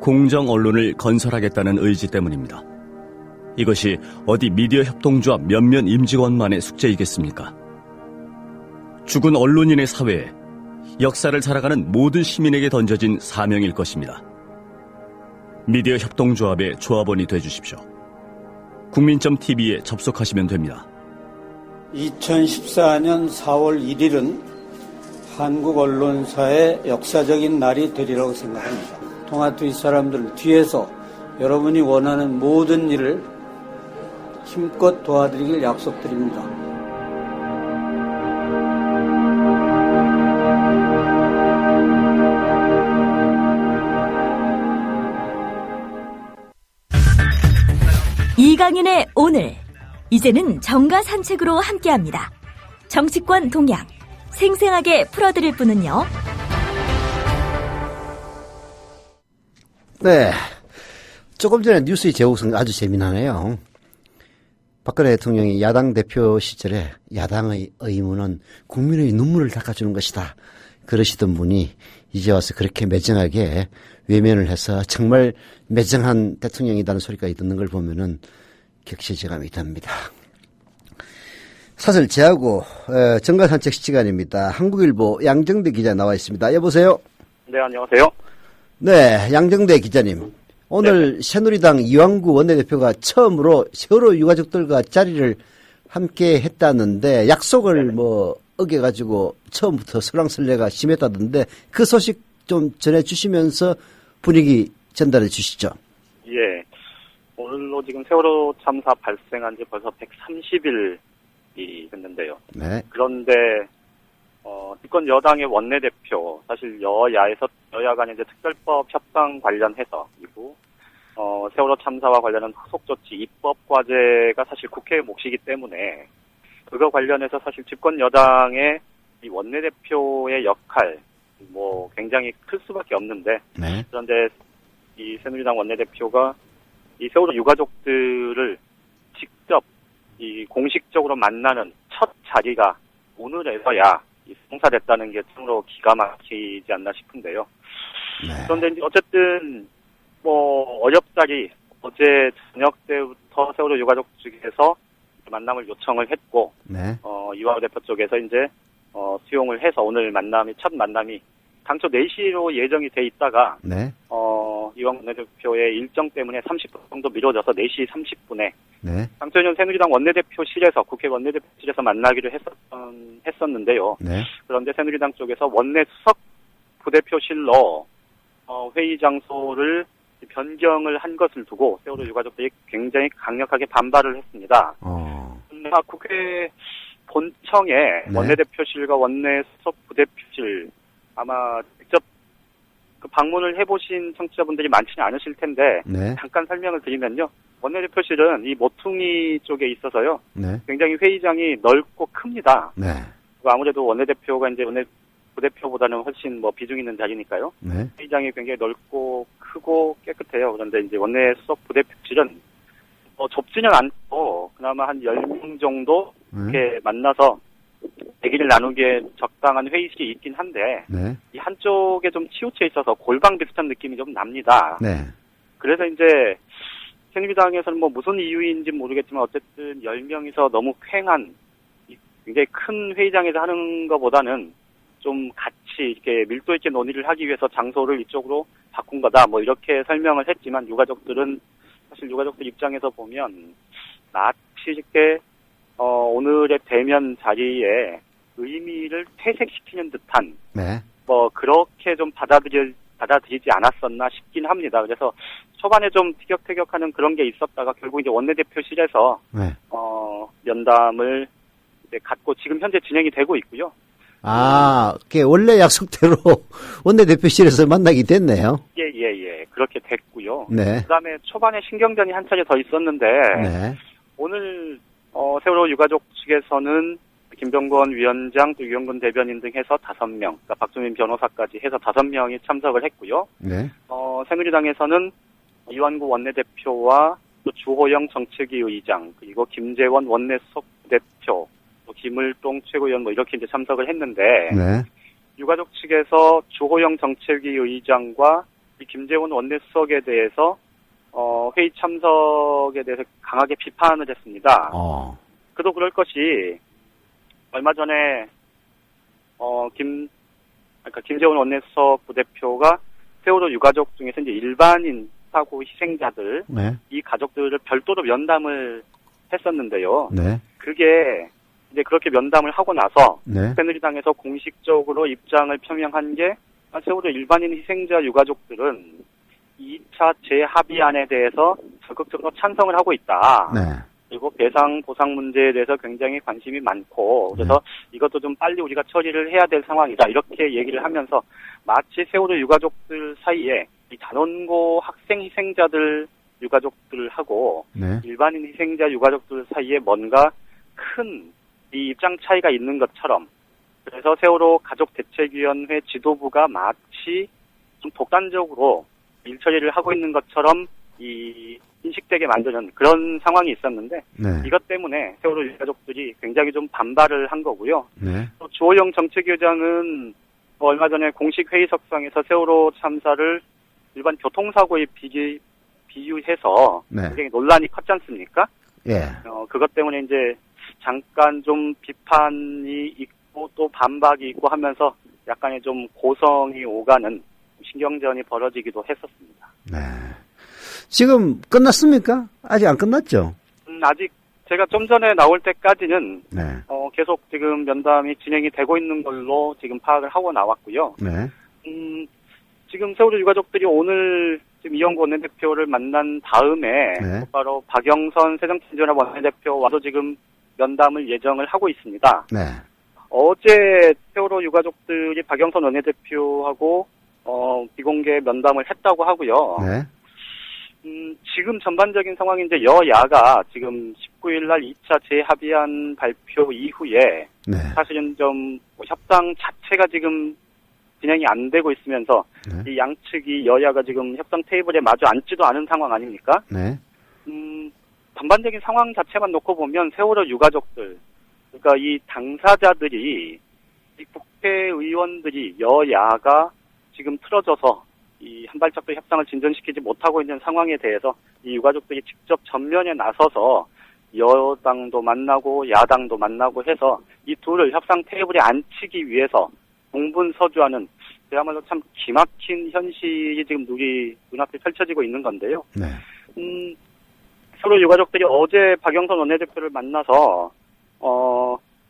공정 언론을 건설하겠다는 의지 때문입니다. 이것이 어디 미디어 협동조합 몇몇 임직원만의 숙제이겠습니까? 죽은 언론인의 사회에 역사를 살아가는 모든 시민에게 던져진 사명일 것입니다. 미디어 협동조합의 조합원이 되주십시오. 국민점TV에 접속하시면 됩니다. 2014년 4월 1일은 한국 언론사의 역사적인 날이 되리라고 생각합니다. 동아투의 사람들 뒤에서 여러분이 원하는 모든 일을 힘껏 도와드리길 약속드립니다. 이강윤의 오늘, 이제는 정가 산책으로 함께합니다. 정치권 동향, 생생하게 풀어드릴 분은요. 네, 조금 전에 뉴스의 제목은 아주 재미나네요. 박근혜 대통령이 야당 대표 시절에 야당의 의무는 국민의 눈물을 닦아주는 것이다, 그러시던 분이 이제 와서 그렇게 매정하게 외면을 해서 정말 매정한 대통령이라는 소리까지 듣는 걸 보면은 격시지감이 듭니다. 사실 저하고 정가 산책 시간입니다. 한국일보 양정대 기자 나와 있습니다. 여보세요? 네, 안녕하세요. 네, 양정대 기자님. 오늘 네. 새누리당 이완구 원내대표가 처음으로 세월호 유가족들과 자리를 함께 했다는데 약속을 네. 어겨가지고 처음부터 설랑설레가 심했다던데 그 소식 좀 전해주시면서 분위기 전달해 주시죠. 예. 오늘로 지금 세월호 참사 발생한 지 벌써 130일이 됐는데요. 네. 그런데 집권 여당의 원내대표, 사실 여야 간의 이제 특별법 협상 관련해서 그리고 세월호 참사와 관련한 후속 조치 입법 과제가 사실 국회의 몫이기 때문에 그거 관련해서 사실 집권 여당의 이 원내대표의 역할 굉장히 클 수밖에 없는데 네. 그런데 이 새누리당 원내대표가 이 세월호 유가족들을 직접 이 공식적으로 만나는 첫 자리가 오늘에서야 성사됐다는 게 참으로 기가 막히지 않나 싶은데요. 네. 그런데 이제 어쨌든 어렵사리 어제 저녁 때부터 세월호 유가족 측에서 만남을 요청을 했고 네. 이완구 대표 쪽에서 이제 수용을 해서 오늘 첫 만남이 당초 4시로 예정이 돼 있다가 네. 이완구 원내대표의 일정 때문에 30분 정도 미뤄져서 4시 30분에 네. 당초에는 새누리당 원내대표실에서 국회 원내대표실에서 만나기로 했었는데요. 네. 그런데 새누리당 쪽에서 원내수석 부대표실로 회의 장소를 변경을 한 것을 두고 세월호 유가족들이 굉장히 강력하게 반발을 했습니다. 국회 본청에 네. 원내대표실과 원내수석 부대표실 아마 직접 그 방문을 해보신 청취자분들이 많지는 않으실 텐데 네. 잠깐 설명을 드리면요. 원내대표실은 이 모퉁이 쪽에 있어서요. 네. 굉장히 회의장이 넓고 큽니다. 네. 아무래도 원내대표가 이제 부대표보다는 훨씬 비중 있는 자리니까요. 네. 회의장이 굉장히 넓고 크고 깨끗해요. 그런데 이제 원내수석 부대표실은 좁지는 않고 그나마 한 10명 정도 이렇게 만나서 얘기를 나누기에 적당한 회의실이 있긴 한데 네. 이 한쪽에 좀 치우쳐 있어서 골방 비슷한 느낌이 좀 납니다. 네. 그래서 이제 새누리당에서는 무슨 이유인지 모르겠지만 어쨌든 10명이서 너무 횡한 굉장히 큰 회의장에서 하는 것보다는 좀 같이 이렇게 밀도 있게 논의를 하기 위해서 장소를 이쪽으로 바꾼 거다. 뭐 이렇게 설명을 했지만 사실 유가족들 입장에서 보면 마치 이렇게 오늘의 대면 자리에 의미를 퇴색시키는 듯한 네. 뭐 그렇게 좀 받아들이지 않았었나 싶긴 합니다. 그래서 초반에 좀 티격태격하는 그런 게 있었다가 결국 이제 원내대표실에서 네. 면담을 이제 갖고 지금 현재 진행이 되고 있고요. 그게 원래 약속대로 원내대표실에서 만나게 됐네요. 예. 그렇게 됐고요. 네. 그다음에 초반에 신경전이 한 차례 더 있었는데 네. 오늘 세월호 유가족 측에서는 김병건 위원장 또 유영근 대변인 등 해서 5명, 그러니까 박주민 변호사까지 해서 5명이 참석을 했고요. 네. 새누리당에서는 이완구 원내대표와 또 주호영 정책위 의장 그리고 김재원 원내수석 대표 또 김을동 최고위원 뭐 이렇게 이제 참석을 했는데 네. 유가족 측에서 주호영 정책위 의장과 이 김재원 원내수석에 대해서 회의 참석에 대해서 강하게 비판을 했습니다. 그도 그럴 것이 얼마 전에 김재원 원내수석 부대표가 세월호 유가족 중에서 이제 일반인 사고 희생자들 네. 이 가족들을 별도로 면담을 했었는데요. 네. 그게 이제 그렇게 면담을 하고 나서 네. 새누리당에서 공식적으로 입장을 표명한 게 세월호 일반인 희생자 유가족들은 2차 재합의안에 대해서 적극적으로 찬성을 하고 있다. 네. 그리고 배상 보상 문제에 대해서 굉장히 관심이 많고 그래서 이것도 좀 빨리 우리가 처리를 해야 될 상황이다. 이렇게 얘기를 하면서 마치 세월호 유가족들 사이에 이 단원고 학생 희생자들 유가족들하고 네. 일반인 희생자 유가족들 사이에 뭔가 큰 이 입장 차이가 있는 것처럼 그래서 세월호 가족대책위원회 지도부가 마치 좀 독단적으로 일처리를 하고 있는 것처럼 이 인식되게 만드는 그런 상황이 있었는데 네. 이것 때문에 세월호 유가족들이 굉장히 좀 반발을 한 거고요. 네. 또 주호영 정책위원장은 얼마 전에 공식 회의석상에서 세월호 참사를 일반 교통사고에 비유해서 네. 굉장히 논란이 컸지 않습니까? 예. 그것 때문에 이제 잠깐 좀 비판이 있고 또 반박이 있고 하면서 약간의 좀 고성이 오가는 신경전이 벌어지기도 했었습니다. 네. 지금 끝났습니까? 아직 안 끝났죠? 아직 제가 좀 전에 나올 때까지는 네. 계속 지금 면담이 진행이 되고 있는 걸로 지금 파악을 하고 나왔고요. 네. 지금 세월호 유가족들이 오늘 지금 이영구 원내대표를 만난 다음에 네. 바로 박영선 새정치민주연합 원내대표와도 지금 면담을 예정을 하고 있습니다. 네. 어제 세월호 유가족들이 박영선 원내대표하고 비공개 면담을 했다고 하고요. 네. 지금 전반적인 상황이 이제 여야가 지금 19일 날 2차 재합의안 발표 이후에 네. 사실은 좀 협상 자체가 지금 진행이 안 되고 있으면서 이 양측이 여야가 지금 협상 테이블에 마주 앉지도 않은 상황 아닙니까? 네. 전반적인 상황 자체만 놓고 보면 세월호 유가족들, 그러니까 이 당사자들이 이 국회의원들이 여야가 지금 틀어져서 이 한 발짝도 협상을 진전시키지 못하고 있는 상황에 대해서 이 유가족들이 직접 전면에 나서서 여당도 만나고 야당도 만나고 해서 이 둘을 협상 테이블에 앉히기 위해서 공분서주하는 그야말로 참 기막힌 현실이 지금 우리 눈앞에 펼쳐지고 있는 건데요. 네. 서로 유가족들이 어제 박영선 원내대표를 만나서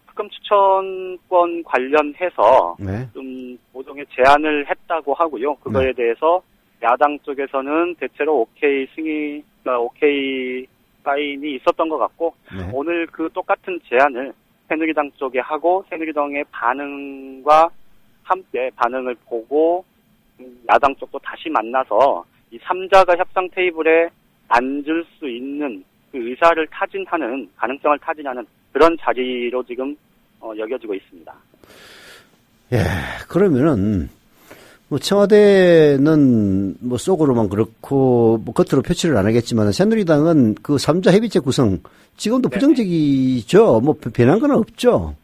특검 추천권 관련해서 네. 좀 모종의 제안을 했다고 하고요. 그거에 대해서 야당 쪽에서는 대체로 오케이 사인이 있었던 것 같고 오늘 그 똑같은 제안을 새누리당 쪽에 하고 새누리당의 반응과 함께 반응을 보고 야당 쪽도 다시 만나서 이 3자가 협상 테이블에 앉을 수 있는 그 의사를 타진하는 가능성을 타진하는 그런 자리로 지금 여겨지고 있습니다. 예, 그러면은 뭐 청와대는 뭐 속으로만 그렇고 뭐 겉으로 표출을 안 하겠지만 새누리당은 그 3자 협의체 구성 지금도 부정적이죠. 뭐 변한 건 없죠.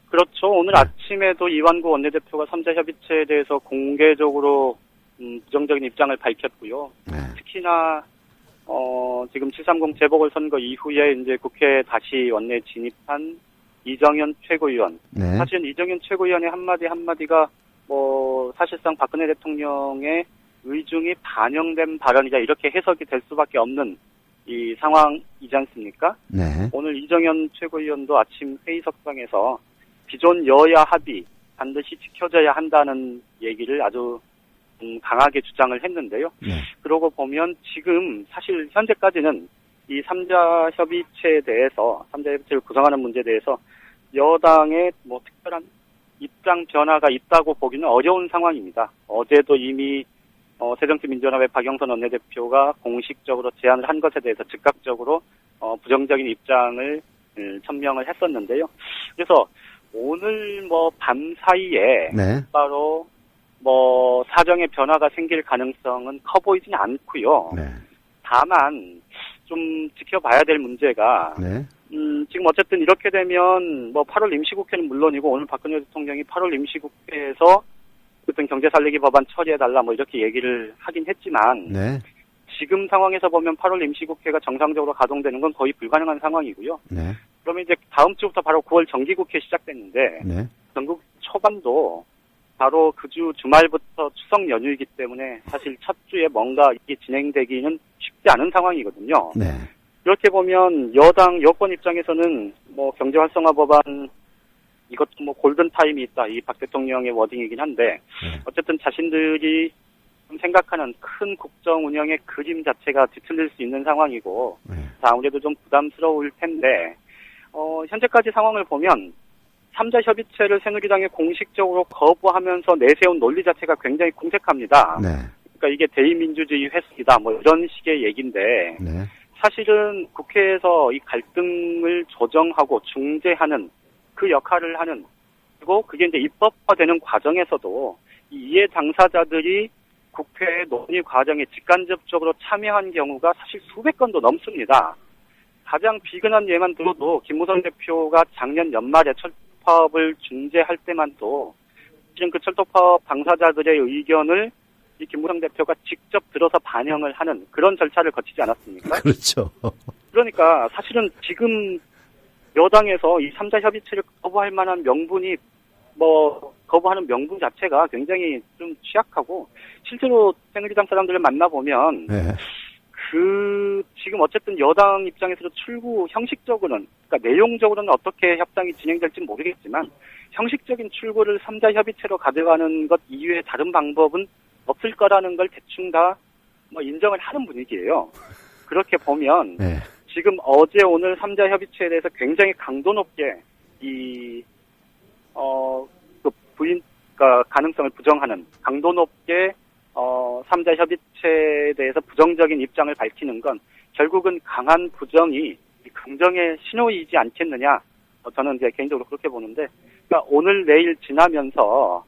그렇죠. 오늘 아침에도 이완구 원내대표가 3자 협의체에 대해서 공개적으로 부정적인 입장을 밝혔고요. 특히나 지금 730 재보궐선거 이후에 이제 국회에 다시 원내 진입한 이정현 최고위원. 사실은 이정현 최고위원의 한마디가 사실상 박근혜 대통령의 의중이 반영된 발언이다 이렇게 해석이 될 수밖에 없는 이 상황이지 않습니까? 네. 오늘 이정현 최고위원도 아침 회의석상에서 기존 여야 합의 반드시 지켜져야 한다는 얘기를 아주 강하게 주장을 했는데요. 네. 그러고 보면 지금 사실 현재까지는 이 3자 협의체에 대해서 3자 협의체를 구성하는 문제에 대해서 여당의 특별한 입장 변화가 있다고 보기는 어려운 상황입니다. 어제도 이미 새정치민주연합의 박영선 원내대표가 공식적으로 제안을 한 것에 대해서 즉각적으로 부정적인 입장을 천명을 했었는데요. 그래서 오늘 밤 사이에 네. 바로 사정의 변화가 생길 가능성은 커 보이지는 않고요. 네. 다만 좀 지켜봐야 될 문제가 네. 지금 어쨌든 이렇게 되면 8월 임시국회는 물론이고 오늘 박근혜 대통령이 8월 임시국회에서 어떤 경제 살리기 법안 처리해달라 이렇게 얘기를 하긴 했지만 네. 지금 상황에서 보면 8월 임시국회가 정상적으로 가동되는 건 거의 불가능한 상황이고요. 네. 그러면 이제 다음 주부터 바로 9월 정기국회 시작됐는데 네. 전국 초반도 바로 그 주 주말부터 추석 연휴이기 때문에 사실 첫 주에 뭔가 이게 진행되기는 쉽지 않은 상황이거든요. 네. 이렇게 보면 여권 입장에서는 경제 활성화 법안 이것도 골든타임이 있다. 이 박 대통령의 워딩이긴 한데 어쨌든 자신들이 생각하는 큰 국정 운영의 그림 자체가 뒤틀릴 수 있는 상황이고 아무래도 좀 부담스러울 텐데 현재까지 상황을 보면 3자 협의체를 새누리당이 공식적으로 거부하면서 내세운 논리 자체가 굉장히 궁색합니다. 네. 그러니까 이게 대의민주주의 훼손이다 이런 식의 얘기인데 네. 사실은 국회에서 이 갈등을 조정하고 중재하는 그 역할을 하는 그리고 그게 이제 입법화되는 과정에서도 이 이해 당사자들이 국회 논의 과정에 직간접적으로 참여한 경우가 사실 수백 건도 넘습니다. 가장 비근한 예만 들어도 김무성 대표가 작년 연말에 철도파업을 중재할 때만도 지금 그 철도파업 당사자들의 의견을 이 김무성 대표가 직접 들어서 반영을 하는 그런 절차를 거치지 않았습니까? 그렇죠. 그러니까 사실은 지금 여당에서 이 3자 협의체를 거부할 만한 명분이 거부하는 명분 자체가 굉장히 좀 취약하고 실제로 새누리당 사람들을 만나보면 네. 지금 어쨌든 여당 입장에서도 출구 형식적으로는 그러니까 내용적으로는 어떻게 협상이 진행될지 모르겠지만 형식적인 출구를 3자 협의체로 가져가는 것 이외에 다른 방법은 없을 거라는 걸 대충 다 인정을 하는 분위기예요. 그렇게 보면 네. 지금 어제 오늘 3자 협의체에 대해서 굉장히 강도 높게 가능성을 부정하는 강도 높게 3자 협의체에 대해서 부정적인 입장을 밝히는 건 결국은 강한 부정이 긍정의 신호이지 않겠느냐. 저는 이제 개인적으로 그렇게 보는데, 그러니까 오늘 내일 지나면서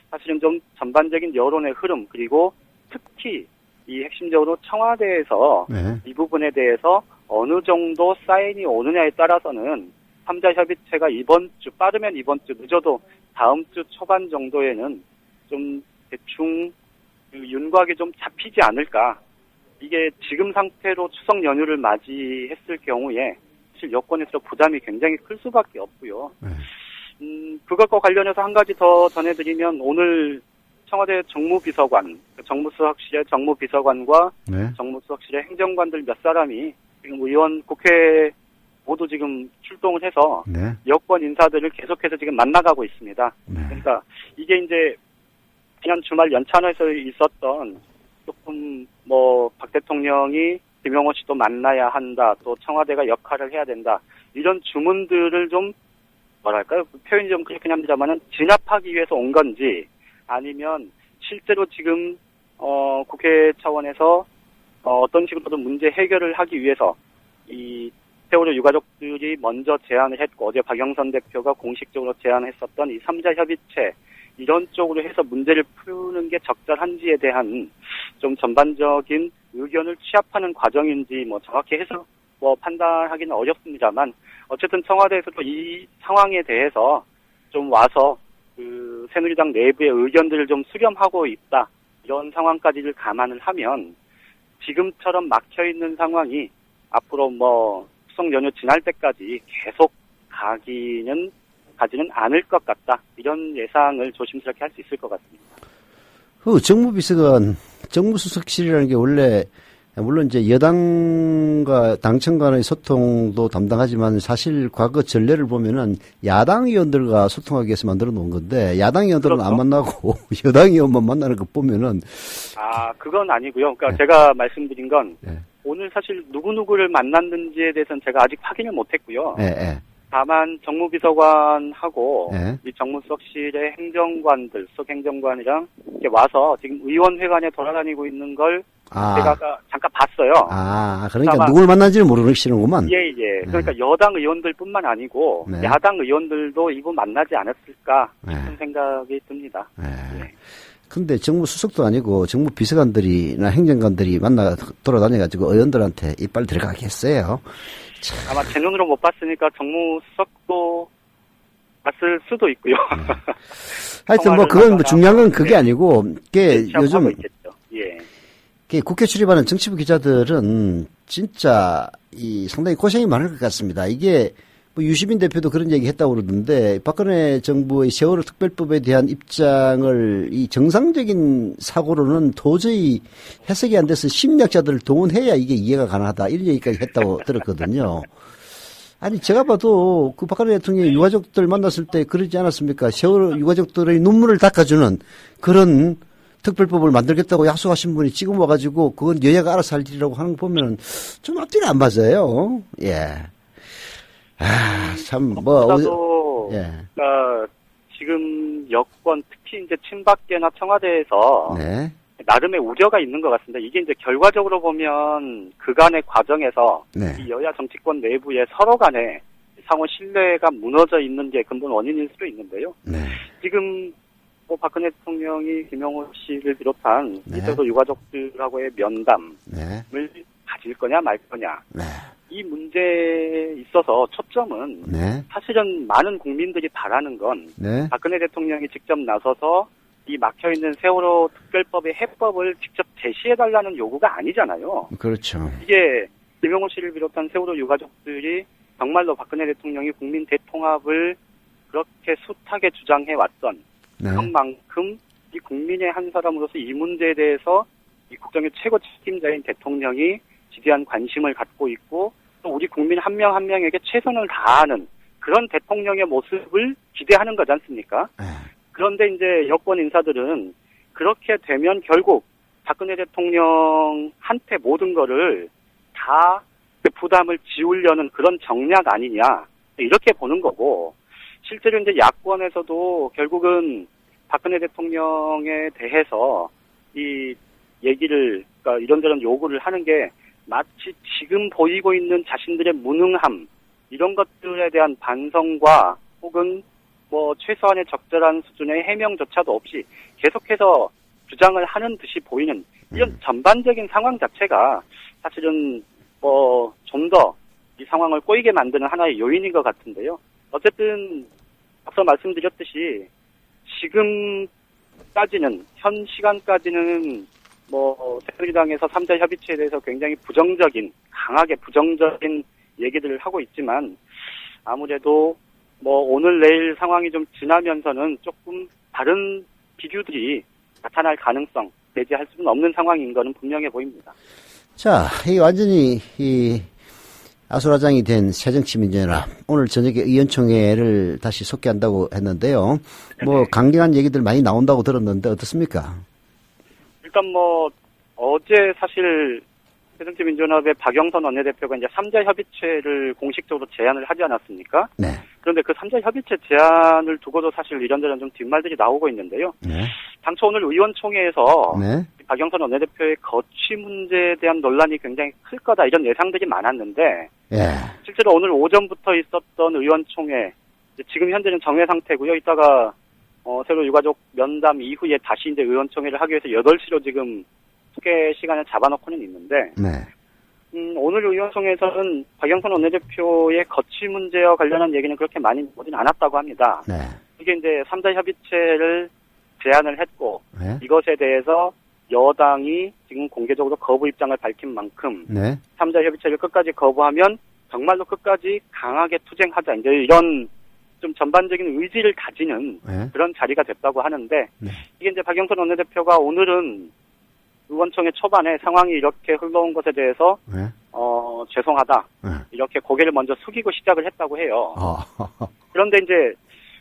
사실은 좀 전반적인 여론의 흐름 그리고 특히 이 핵심적으로 청와대에서 네. 이 부분에 대해서 어느 정도 사인이 오느냐에 따라서는 3자 협의체가 이번 주 빠르면 이번 주 늦어도 다음 주 초반 정도에는 좀 대충 윤곽이 좀 잡히지 않을까. 이게 지금 상태로 추석 연휴를 맞이했을 경우에 사실 여권에서 부담이 굉장히 클 수밖에 없고요. 그것과 관련해서 한 가지 더 전해드리면 오늘 청와대 정무비서관, 정무수석실의 정무비서관과 네. 정무수석실의 행정관들 몇 사람이 지금 국회 모두 지금 출동을 해서 네. 여권 인사들을 계속해서 지금 만나가고 있습니다. 네. 그러니까 이게 이제 지난 주말 연찬회에서 있었던 조금 박 대통령이 김영호 씨도 만나야 한다, 또 청와대가 역할을 해야 된다 이런 주문들을 좀 표현이 좀 그렇긴 합니다만은 진압하기 위해서 온 건지 아니면 실제로 지금 국회 차원에서 어떤 식으로든 문제 해결을 하기 위해서 이 세월호 유가족들이 먼저 제안을 했고 어제 박영선 대표가 공식적으로 제안했었던 이 3자 협의체 이런 쪽으로 해서 문제를 푸는 게 적절한지에 대한 좀 전반적인 의견을 취합하는 과정인지 정확히 해서 판단하기는 어렵습니다만 어쨌든 청와대에서도 이 상황에 대해서 좀 와서 새누리당 내부의 의견들을 좀 수렴하고 있다 이런 상황까지를 감안을 하면 지금처럼 막혀있는 상황이 앞으로 추석 연휴 지날 때까지 계속 가기는 가지는 않을 것 같다. 이런 예상을 조심스럽게 할 수 있을 것 같습니다. 정무비서관, 정무수석실이라는 게 원래 물론 이제 여당과 당청 간의 소통도 담당하지만 사실 과거 전례를 보면은 야당 의원들과 소통하기 위해서 만들어 놓은 건데 야당 의원들은 그렇죠? 안 만나고 여당 의원만 만나는 거 보면은 그건 아니고요. 그러니까 제가 말씀드린 건 오늘 사실 누구누구를 만났는지에 대해서는 제가 아직 확인을 못했고요. 다만 정무비서관하고 이 정무수석실의 행정관들, 수석행정관이랑 이렇게 와서 지금 의원회관에 돌아다니고 있는 걸 제가 잠깐 봤어요. 그러니까 누굴 만난지는 모르시는구만. 예. 그러니까 여당 의원들뿐만 아니고 야당 의원들도 이분 만나지 않았을까 싶은 생각이 듭니다. 근데 정무수석도 아니고 정무비서관들이나 행정관들이 만나 돌아다녀가지고 의원들한테 이빨 들어가게 했어요. 아마 제 눈으로 못 봤으니까 정무수석도 봤을 수도 있고요. 하여튼 뭐 그건 뭐 중요한 건 그게 아니고 이게 요즘 국회 출입하는 정치부 기자들은 진짜 상당히 고생이 많을 것 같습니다. 이게 뭐 유시민 대표도 그런 얘기 했다고 그러던데 박근혜 정부의 세월호 특별법에 대한 입장을 이 정상적인 사고로는 도저히 해석이 안 돼서 심리학자들을 동원해야 이게 이해가 가능하다 이런 얘기까지 했다고 들었거든요. 아니 제가 봐도 그 박근혜 대통령이 유가족들 만났을 때 그러지 않았습니까? 세월호 유가족들의 눈물을 닦아주는 그런 특별법을 만들겠다고 약속하신 분이 지금 와가지고 그건 여야가 알아서 할 일이라고 하는 거 보면 좀 앞뒤가 안 맞아요. 지금 여권 특히 이제 친박계나 청와대에서 나름의 우려가 있는 것 같습니다. 이게 이제 결과적으로 보면 그간의 과정에서 이 여야 정치권 내부에 서로 간에 상호 신뢰가 무너져 있는 게 근본 원인일 수도 있는데요. 지금 박근혜 대통령이 김영호 씨를 비롯한 이세월호 유가족들하고의 면담을 가질 거냐 말 거냐. 이 문제에 있어서 초점은 사실은 많은 국민들이 바라는 건 박근혜 대통령이 직접 나서서 이 막혀있는 세월호 특별법의 해법을 직접 제시해달라는 요구가 아니잖아요. 그렇죠. 이게 김영호 씨를 비롯한 세월호 유가족들이 정말로 박근혜 대통령이 국민 대통합을 그렇게 숱하게 주장해왔던 그만큼 이 국민의 한 사람으로서 이 문제에 대해서 이 국정의 최고 책임자인 대통령이 지대한 관심을 갖고 있고 또 우리 국민 한 명 한 명에게 최선을 다하는 그런 대통령의 모습을 기대하는 거지 않습니까? 그런데 이제 여권 인사들은 그렇게 되면 결국 박근혜 대통령한테 모든 거를 다 그 부담을 지우려는 그런 정략 아니냐 이렇게 보는 거고 실제로 이제 야권에서도 결국은 박근혜 대통령에 대해서 이 얘기를 그러니까 이런저런 요구를 하는 게 마치 지금 보이고 있는 자신들의 무능함 이런 것들에 대한 반성과 혹은 뭐 최소한의 적절한 수준의 해명조차도 없이 계속해서 주장을 하는 듯이 보이는 이런 전반적인 상황 자체가 사실은 뭐 좀 더 이 상황을 꼬이게 만드는 하나의 요인인 것 같은데요. 어쨌든 앞서 말씀드렸듯이 지금까지는 현 시간까지는 뭐 새누리당에서 3자 협의체에 대해서 굉장히 강하게 부정적인 얘기들을 하고 있지만 아무래도 뭐 오늘 내일 상황이 좀 지나면서는 조금 다른 비교들이 나타날 가능성 내지할 수는 없는 상황인 거는 분명해 보입니다. 자, 이 완전히 아수라장이 된 새정치민주연합 오늘 저녁에 의원총회를 다시 속개한다고 했는데요. 뭐 강경한 얘기들 많이 나온다고 들었는데 어떻습니까? 일단 뭐 어제 사실 새정치민주연합의 박영선 원내대표가 이제 3자 협의체를 공식적으로 제안을 하지 않았습니까? 그런데 그 3자 협의체 제안을 두고도 사실 이런저런 좀 뒷말들이 나오고 있는데요. 당초 오늘 의원총회에서 박영선 원내대표의 거취 문제에 대한 논란이 굉장히 클 거다 이런 예상들이 많았는데 실제로 오늘 오전부터 있었던 의원총회 지금 현재는 정회 상태고요. 이따가 새로 유가족 면담 이후에 다시 이제 의원총회를 하기 위해서 8시로 지금 소개 시간을 잡아놓고는 있는데 오늘 의원총회에서는 박영선 원내대표의 거취 문제와 관련한 얘기는 그렇게 많이 오진 않았다고 합니다. 이게 이제 3자 협의체를 제안을 했고 이것에 대해서 여당이 지금 공개적으로 거부 입장을 밝힌 만큼 3자 협의체를 끝까지 거부하면 정말로 끝까지 강하게 투쟁하자 이제 이런 좀 전반적인 의지를 다지는 그런 자리가 됐다고 하는데 이게 이제 박영선 원내대표가 오늘은 의원총회 초반에 상황이 이렇게 흘러온 것에 대해서 죄송하다 이렇게 고개를 먼저 숙이고 시작을 했다고 해요. 그런데 이제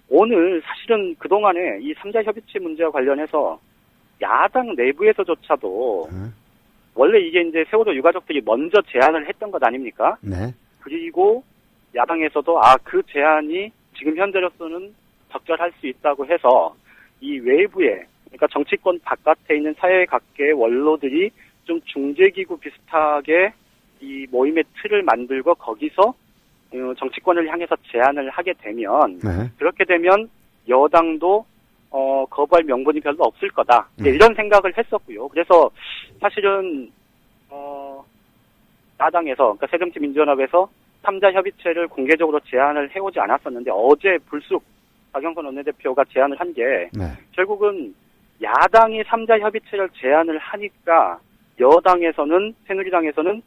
오늘 사실은 그동안에 이 3자 협의체 문제와 관련해서 야당 내부에서조차도 원래 이게 이제 세월호 유가족들이 먼저 제안을 했던 것 아닙니까? 네. 그리고 야당에서도 그 제안이 지금 현재로서는 적절할 수 있다고 해서 이 외부에 그러니까 정치권 바깥에 있는 사회 각계의 원로들이 좀 중재기구 비슷하게 이 모임의 틀을 만들고 거기서 정치권을 향해서 제안을 하게 되면 그렇게 되면 여당도 거부할 명분이 별로 없을 거다. 이런 생각을 했었고요. 그래서 사실은 야당에서 그러니까 새정치민주연합에서 3자 협의체를 공개적으로 제안을 해오지 않았었는데 어제 불쑥 박영선 원내대표가 제안을 한 게 결국은 야당이 3자 협의체를 제안을 하니까 여당에서는 새누리당에서는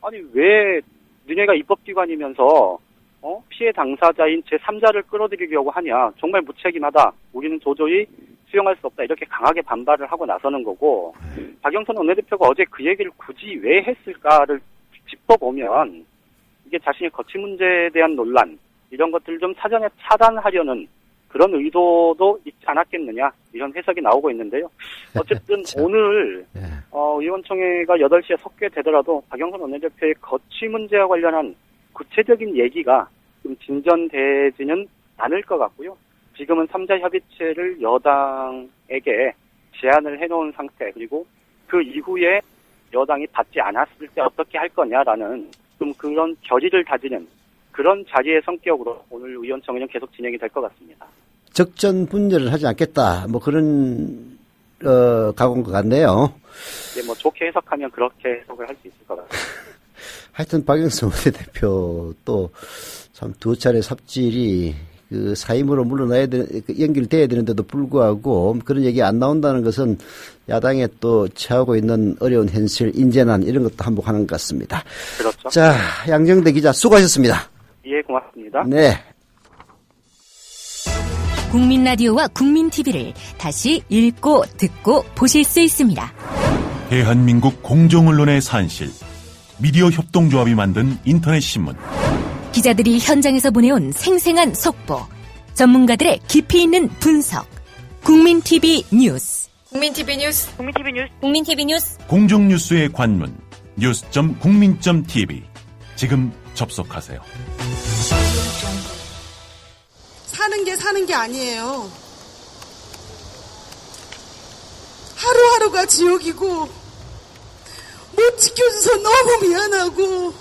아니 왜 니네가 입법기관이면서 피해 당사자인 제3자를 끌어들이려고 하냐. 정말 무책임하다. 우리는 도저히 수용할 수 없다. 이렇게 강하게 반발을 하고 나서는 거고 박영선 원내대표가 어제 그 얘기를 굳이 왜 했을까를 짚어보면 이게 자신의 거취 문제에 대한 논란 이런 것들을 좀 사전에 차단하려는 그런 의도도 있지 않았겠느냐 이런 해석이 나오고 있는데요. 어쨌든 오늘 의원총회가 8시에 섞게 되더라도 박영선 원내대표의 거취 문제와 관련한 구체적인 얘기가 좀 진전되지는 않을 것 같고요. 지금은 3자 협의체를 여당에게 제안을 해놓은 상태 그리고 그 이후에 여당이 받지 않았을 때 어떻게 할 거냐라는 좀 그런 결의를 다지는 그런 자리의 성격으로 오늘 의원총회는 계속 진행이 될 것 같습니다. 적전 분열을 하지 않겠다. 뭐 그런 각오인 것 같네요. 네, 뭐 좋게 해석하면 그렇게 해석을 할 수 있을 것 같습니다. 하여튼 박영선 원내대표 또 참 두 차례 삽질이 그 사임으로 물러나야 연결돼야 되는데도 불구하고 그런 얘기 안 나온다는 것은 야당에 또 처하고 있는 어려운 현실, 인재난 이런 것도 한몫하는 것 같습니다. 그렇죠. 자, 양정대 기자 수고하셨습니다. 예, 고맙습니다. 네. 국민 라디오와 국민 TV를 다시 읽고 듣고 보실 수 있습니다. 대한민국 공정언론의 산실, 미디어 협동조합이 만든 인터넷 신문. 기자들이 현장에서 보내온 생생한 속보, 전문가들의 깊이 있는 분석. 국민 TV 뉴스. 국민 TV 뉴스. 국민 TV 뉴스. 국민 TV 뉴스. 공정 뉴스의 관문 news.국민.tv. 지금 접속하세요. 사는 게 아니에요. 하루하루가 지옥이고 못 지켜줘서 너무 미안하고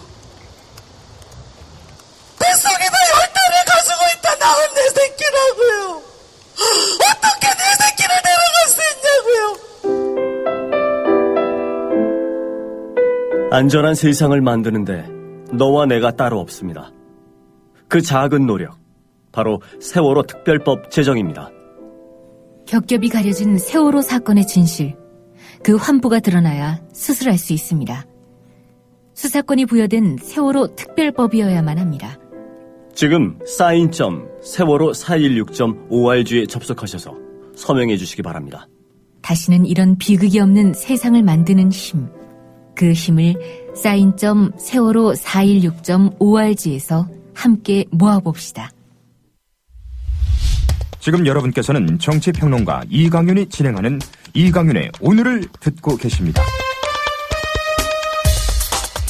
뱃속에다 10달을 가지고 있다 낳은 내 새끼라고요. 어떻게 내 새끼를 데려갈 수 있냐고요. 안전한 세상을 만드는데 너와 내가 따로 없습니다. 그 작은 노력, 바로 세월호 특별법 제정입니다. 겹겹이 가려진 세월호 사건의 진실, 그 환부가 드러나야 수술할 수 있습니다. 수사권이 부여된 세월호 특별법이어야만 합니다. 지금 sign.세월호416.org에 접속하셔서 서명해 주시기 바랍니다. 다시는 이런 비극이 없는 세상을 만드는 힘, 그 힘을 sign.세월호416.org에서 함께 모아봅시다. 지금 여러분께서는 정치평론가 이강윤이 진행하는 이강윤의 오늘을 듣고 계십니다.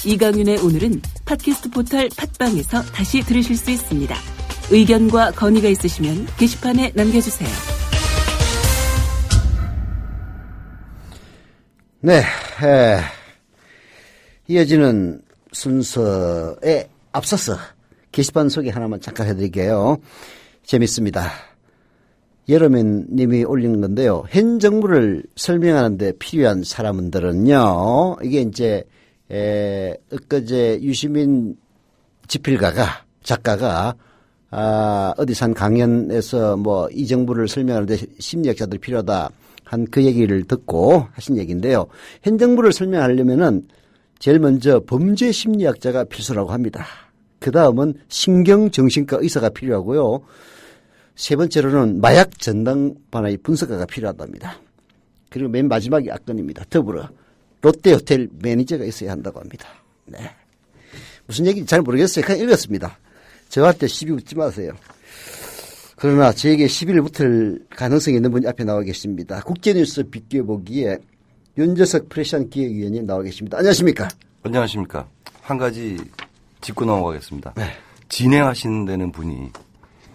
이강윤의 오늘은 팟캐스트 포털 팟빵에서 다시 들으실 수 있습니다. 의견과 건의가 있으시면 게시판에 남겨주세요. 네, 이어지는 순서에 앞서서 게시판 소개 하나만 잠깐 해드릴게요. 재밌습니다. 여러분 님이 올리는 건데요. 현 정부를 설명하는 데 필요한 사람들은요. 이게 이제 엊그제 유시민 지필가가 작가가 어디 산 강연에서 뭐 이 정부를 설명하는데 심리학자들이 필요하다 한 그 얘기를 듣고 하신 얘기인데요. 현 정부를 설명하려면은 제일 먼저 범죄 심리학자가 필수라고 합니다. 그 다음은 신경정신과 의사가 필요하고요. 세 번째로는 마약 전담반의 분석가가 필요하답니다. 그리고 맨 마지막이 악건입니다. 더불어 롯데호텔 매니저가 있어야 한다고 합니다. 네. 무슨 얘기인지 잘 모르겠어요. 그냥 읽었습니다. 저한테 시비 붙지 마세요. 그러나 저에게 시비를 붙을 가능성이 있는 분이 앞에 나와 계십니다. 국제뉴스 비껴보기에 윤재석 프레시안 기획위원님 나와 계십니다. 안녕하십니까? 안녕하십니까? 한 가지 짚고 넘어가겠습니다. 네. 진행하시는 데는 분이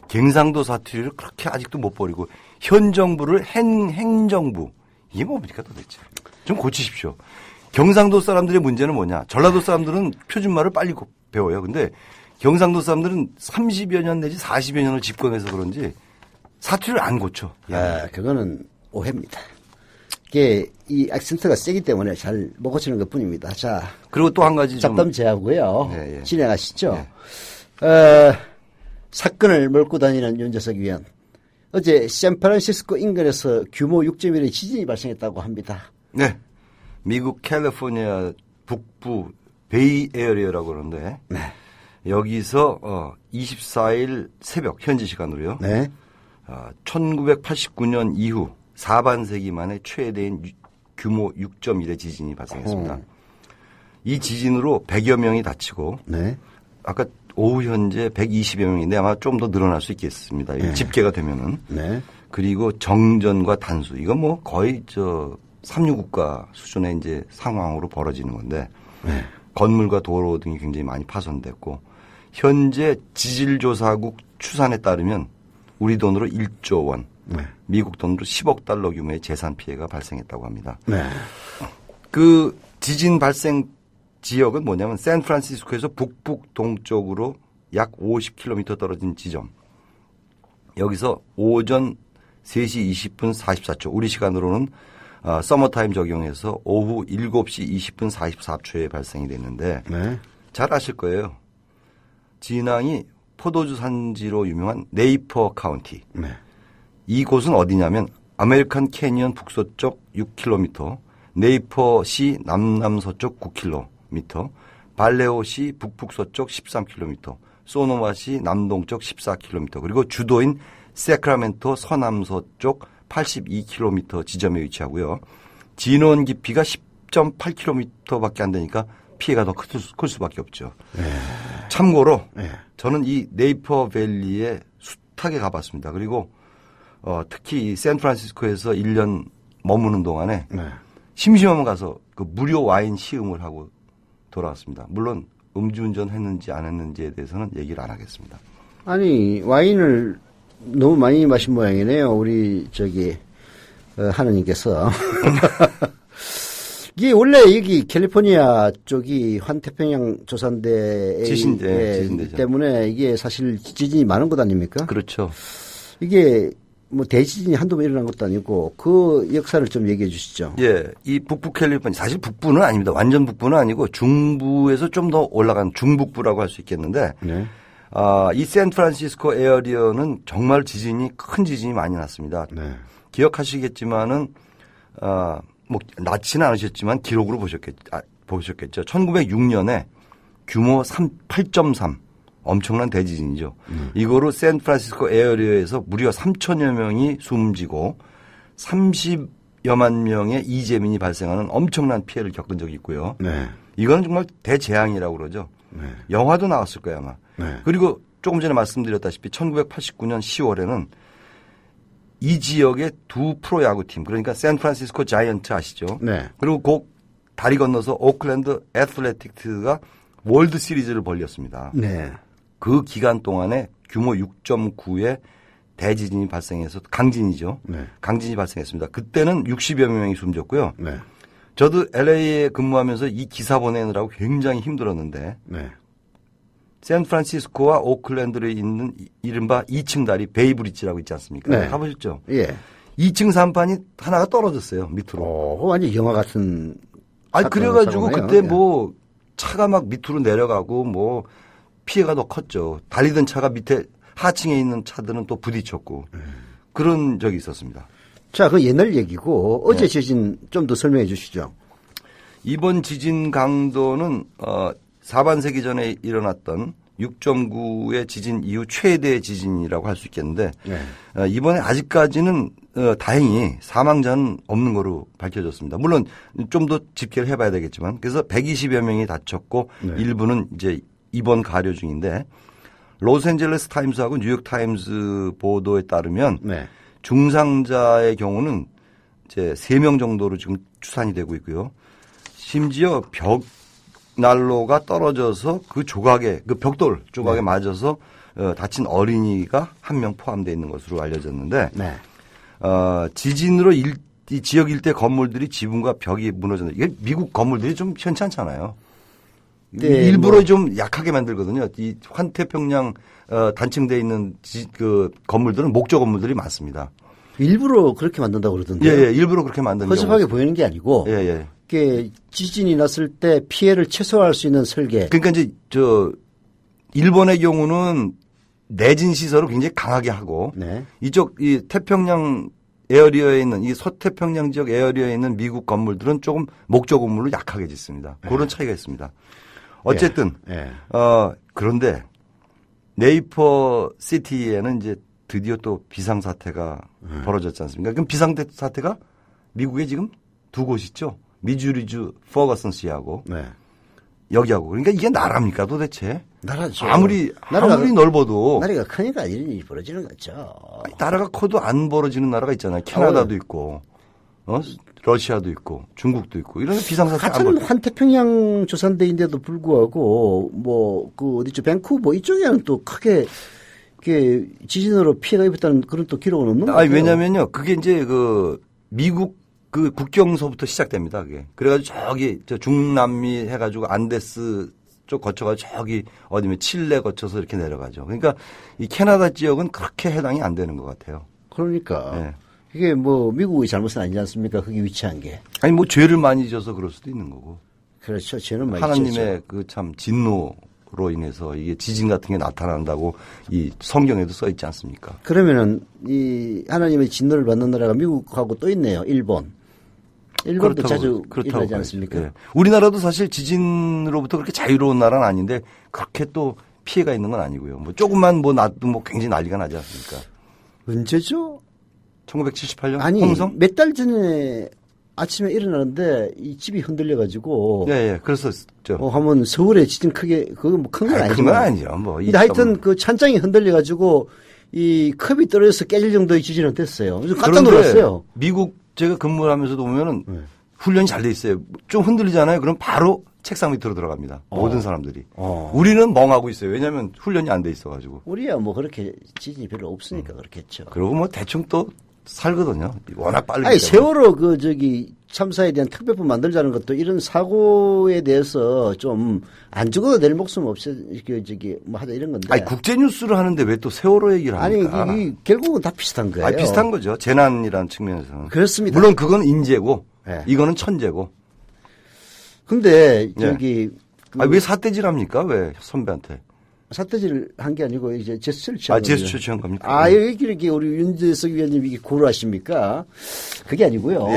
갱상도 사투리를 그렇게 아직도 못 버리고 현 정부를 행정부 이게 뭡니까 도대체? 좀 고치십시오. 경상도 사람들의 문제는 뭐냐? 전라도 사람들은 표준말을 빨리 배워요. 근데 경상도 사람들은 30여 년 내지 40여 년을 집권해서 그런지 사투리를 안 고쳐. 아, 그거는 오해입니다. 이게 이 액센트가 세기 때문에 잘 못 고치는 것 뿐입니다. 자. 그리고 또 한 가지 잡담 제하고요. 네, 예. 진행하시죠. 네. 사건을 몰고 다니는 윤재석 위원. 어제 샌프란시스코 인근에서 규모 6.1의 지진이 발생했다고 합니다. 네. 미국 캘리포니아 북부 베이 에어리어라고 그러는데 네. 여기서 24일 새벽 현지 시간으로요. 네. 1989년 이후 4반세기 만에 최대인 규모 6.1의 지진이 발생했습니다. 이 지진으로 100여 명이 다치고 네. 아까 오후 현재 120여 명인데 아마 좀 더 늘어날 수 있겠습니다. 네. 집계가 되면은. 네. 그리고 정전과 단수. 이건 뭐 거의 삼류국가 수준의 이제 상황으로 벌어지는 건데. 네. 건물과 도로 등이 굉장히 많이 파손됐고 현재 지질조사국 추산에 따르면 우리 돈으로 1조 원, 네. 미국 돈으로 10억 달러 규모의 재산 피해가 발생했다고 합니다. 네. 그 지진 발생 지역은 뭐냐면 샌프란시스코에서 북북 동쪽으로 약 50km 떨어진 지점. 여기서 오전 3시 20분 44초 우리 시간으로는 서머타임 적용해서 오후 7시 20분 44초에 발생이 됐는데 네. 잘 아실 거예요. 진앙이 포도주 산지로 유명한 네이퍼 카운티. 네. 이곳은 어디냐면 아메리칸 캐니언 북서쪽 6km, 네이퍼시 남남서쪽 9km, 발레오시 북북서쪽 13km, 소노마시 남동쪽 14km, 그리고 주도인 세크라멘토 서남서쪽 82km 지점에 위치하고요. 진원 깊이가 10.8km밖에 안 되니까 피해가 더 클 수밖에 없죠. 네. 참고로 네. 저는 이 네이퍼 밸리에 숱하게 가봤습니다. 그리고 특히 이 샌프란시스코에서 1년 머무는 동안에 네. 심심하면 가서 그 무료 와인 시음을 하고 돌아왔습니다. 물론 음주운전 했는지 안 했는지에 대해서는 얘기를 안 하겠습니다. 아니 와인을 너무 많이 마신 모양이네요. 우리 하느님께서. 이게 원래 여기 캘리포니아 쪽이 환태평양 조산대의 지진대죠. 때문에 이게 사실 지진이 많은 것 아닙니까? 그렇죠. 이게 뭐 대지진이 한두 번 일어난 것도 아니고 그 역사를 좀 얘기해 주시죠. 예, 이 북부 캘리포니아 사실 북부는 아닙니다. 완전 북부는 아니고 중부에서 좀 더 올라간 중북부라고 할 수 있겠는데 네. 이 샌프란시스코 에어리어는 정말 큰 지진이 많이 났습니다. 네. 기억하시겠지만은 뭐 낮지는 않으셨지만 기록으로 보셨겠죠. 1906년에 규모 8.3 엄청난 대지진이죠. 이거로 샌프란시스코 에어리어에서 무려 3천여 명이 숨지고 30여만 명의 이재민이 발생하는 엄청난 피해를 겪은 적이 있고요. 네. 이건 정말 대재앙이라고 그러죠. 네. 영화도 나왔을 거예요 아마. 네. 그리고 조금 전에 말씀드렸다시피 1989년 10월에는 이 지역의 두 프로야구팀 그러니까 샌프란시스코 자이언트 아시죠? 네. 그리고 그 다리 건너서 오클랜드 애틀레틱스가 월드 시리즈를 벌렸습니다. 네. 그 기간 동안에 규모 6.9의 대지진이 발생해서 강진이죠. 네. 강진이 발생했습니다. 그때는 60여 명이 숨졌고요. 네. 저도 LA에 근무하면서 이 기사 보내느라고 굉장히 힘들었는데 네. 샌프란시스코와 오클랜드에 있는 이른바 2층 다리 베이브리지라고 있지 않습니까? 네. 가보셨죠? 예. 2층 산판이 하나가 떨어졌어요. 밑으로. 완전 영화 같은. 아니 그래가지고 사고네요. 그때 뭐 차가 막 밑으로 내려가고 뭐 피해가 더 컸죠. 달리던 차가 밑에 하층에 있는 차들은 또 부딪혔고 그런 적이 있었습니다. 자, 그 옛날 얘기고 어제 지진 좀 더 설명해 주시죠. 이번 지진 강도는 4반세기 전에 일어났던 6.9의 지진 이후 최대 지진이라고 할 수 있겠는데 네. 이번에 아직까지는 다행히 사망자는 없는 거로 밝혀졌습니다. 물론 좀 더 집계를 해봐야 되겠지만 그래서 120여 명이 다쳤고 네. 일부는 이제 입원 가려 중인데 로스앤젤레스 타임스하고 뉴욕 타임스 보도에 따르면 네. 중상자의 경우는 이제 3명 정도로 지금 추산이 되고 있고요. 심지어 벽 난로가 떨어져서 그 조각에 그 벽돌 조각에 네. 맞아서 다친 어린이가 1명 포함되어 있는 것으로 알려졌는데 네. 지진으로 이 지역 일대 건물들이 지붕과 벽이 무너졌는데 이게 미국 건물들이 좀 현찮잖아요. 네, 일부러 뭐. 좀 약하게 만들거든요. 이 환태평양 단층대에 있는 그 건물들은 목조 건물들이 많습니다. 일부러 그렇게 만든다고 그러던데요. 예, 일부러 그렇게 만드는 허접하게 보이는 게 아니고 예. 이게 지진이 났을 때 피해를 최소화할 수 있는 설계. 그러니까 이제 일본의 경우는 내진 시설을 굉장히 강하게 하고 네. 이쪽 이 태평양 에어리어에 있는 이 서태평양 지역 에어리어에 있는 미국 건물들은 조금 목조 건물로 약하게 짓습니다. 그런 차이가 있습니다. 어쨌든 그런데 네이퍼 시티에는 이제 드디어 또 비상사태가 벌어졌지 않습니까? 그럼 비상사태가 미국에 지금 두 곳 있죠. 미주리주 퍼거슨시하고 여기하고. 그러니까 이게 나라입니까 도대체? 나라죠. 아무리 넓어도. 나라가 크니까 이런 일이 벌어지는 거죠. 나라가 커도 안 벌어지는 나라가 있잖아요. 캐나다도 있고, 러시아도 있고, 중국도 있고. 이런 비상사태 같은 환태평양 조산대인데도 불구하고 어디죠? 밴쿠버 이쪽에는 또 크게 지진으로 피해가 입었다는 그런 또 기록은 없는 것 같아요. 왜냐면요. 그게 이제 미국 그 국경서부터 시작됩니다. 그게. 그래가지고 저 중남미 해가지고 안데스 쪽 거쳐가지고 저기 어디면 칠레 거쳐서 이렇게 내려가죠. 그러니까 이 캐나다 지역은 그렇게 해당이 안 되는 것 같아요. 그러니까. 이게 미국의 잘못은 아니지 않습니까? 거기 위치한 게. 아니 죄를 많이 져서 그럴 수도 있는 거고. 그렇죠. 죄는 많이 하나님의 그 참 진노로 인해서 이게 지진 같은 게 나타난다고 이 성경에도 써 있지 않습니까? 그러면은 이 하나님의 진노를 받는 나라가 미국하고 또 있네요. 일본도 자주 일어나지 않습니까? 예. 우리나라도 사실 지진으로부터 그렇게 자유로운 나라는 아닌데 그렇게 또 피해가 있는 건 아니고요. 조금만 나도 굉장히 난리가 나지 않습니까? 언제죠? 1978년 아니 홍성? 몇 달 전에 아침에 일어나는데 이 집이 흔들려가지고. 그랬었죠. 하면 서울에 지진 크게 큰 건 아니지만. 큰 건 아니죠. 근데 하여튼 그 찬장이 흔들려가지고 이 컵이 떨어져서 깨질 정도의 지진은 됐어요. 그래서 깜짝 놀랐어요. 미국 제가 근무를 하면서도 보면은 훈련이 잘 돼 있어요. 좀 흔들리잖아요. 그럼 바로 책상 밑으로 들어갑니다. 모든 사람들이. 우리는 멍하고 있어요. 왜냐하면 훈련이 안 돼 있어가지고. 우리야 그렇게 지진이 별로 없으니까 그렇겠죠. 그리고 대충 또 살거든요. 워낙 빨리. 아니 세월호 참사에 대한 특별법 만들자는 것도 이런 사고에 대해서 좀 안 죽어도 될 목숨 없이 하자 이런 건데. 아니 국제 뉴스를 하는데 왜 또 세월호 얘기를 합니까? 아니 결국은 다 비슷한 거예요. 아니 비슷한 거죠. 재난이라는 측면에서는. 그렇습니다. 물론 그건 인재고 이거는 천재고. 근데 왜 사태질합니까? 왜 선배한테? 사태질을 한 게 아니고 이제 제스처를 취한 제스처 취한 겁니까? 이렇게 우리 윤재석 위원님이 이게 고루하십니까? 그게 아니고요.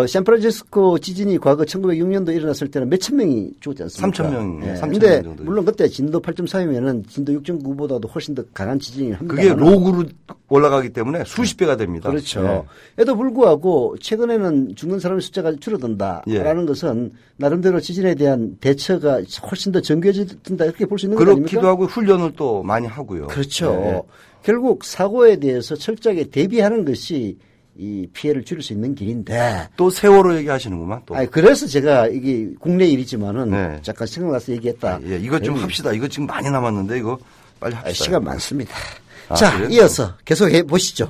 샌프란시스코 지진이 과거 1906년도 일어났을 때는 몇천 명이 죽었지 않습니까? 3,000명. 근데 물론 그때 진도 8.4이면은 진도 6.9보다도 훨씬 더 강한 지진이 합니다. 그게 로그로 올라가기 때문에 수십 배가 됩니다. 그렇죠. 에도 불구하고 최근에는 죽는 사람의 숫자가 줄어든다라는 것은 나름대로 지진에 대한 대처가 훨씬 더 정교해진다 이렇게 볼 수 있는 거 아닙니까? 그렇기도 하고 훈련을 또 많이 하고요. 그렇죠. 결국 사고에 대해서 철저하게 대비하는 것이 이 피해를 줄일 수 있는 길인데. 또 세월호 얘기하시는구만. 또. 그래서 제가 이게 국내 일이지만은 잠깐 생각나서 얘기했다. 이거 좀 합시다. 이거 지금 많이 남았는데 이거 빨리 합시다. 시간 많습니다. 자, 그래요? 이어서 계속해 보시죠.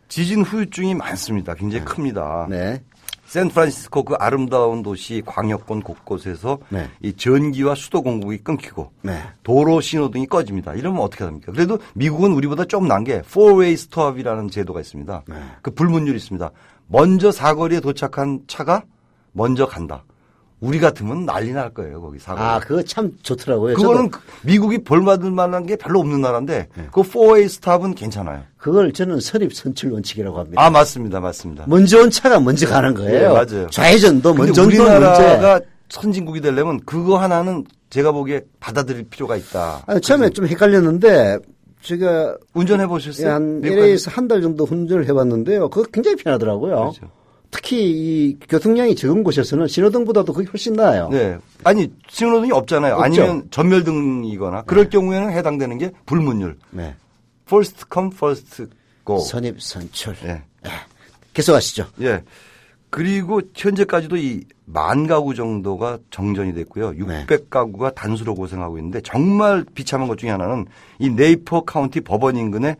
지진 후유증이 많습니다. 굉장히 큽니다. 샌프란시스코 그 아름다운 도시 광역권 곳곳에서 이 전기와 수도 공급이 끊기고 도로 신호등이 꺼집니다. 이러면 어떻게 합니까? 그래도 미국은 우리보다 좀 난 게 4-way stop이라는 제도가 있습니다. 그 불문율이 있습니다. 먼저 사거리에 도착한 차가 먼저 간다. 우리 같으면 난리 날 거예요, 거기 사거리. 그거 참 좋더라고요. 그거는 미국이 벌받을 만한 게 별로 없는 나라인데 그 4-way stop은 괜찮아요. 그걸 저는 선입 선출 원칙이라고 합니다. 맞습니다. 먼저 온 차가 먼저 가는 거예요. 맞아요. 좌회전도 먼저 온 우리나라가 선진국이 되려면 그거 하나는 제가 보기에 받아들일 필요가 있다. 아니, 처음에 좀 헷갈렸는데 제가 운전해 보셨어요? 한 LA에서 한 달 정도 운전을 해봤는데요. 그거 굉장히 편하더라고요. 그렇죠. 특히 이 교통량이 적은 곳에서는 신호등보다도 그게 훨씬 나아요. 네. 아니 신호등이 없잖아요. 없죠. 아니면 전멸등이거나 그럴 경우에는 해당되는 게 불문율. 네. First come, first go. 선입선출. 예. 계속하시죠. 예. 그리고 현재까지도 이 10,000가구 정도가 정전이 됐고요. 600가구가 단수로 고생하고 있는데 정말 비참한 것 중에 하나는 이 네이퍼 카운티 법원 인근에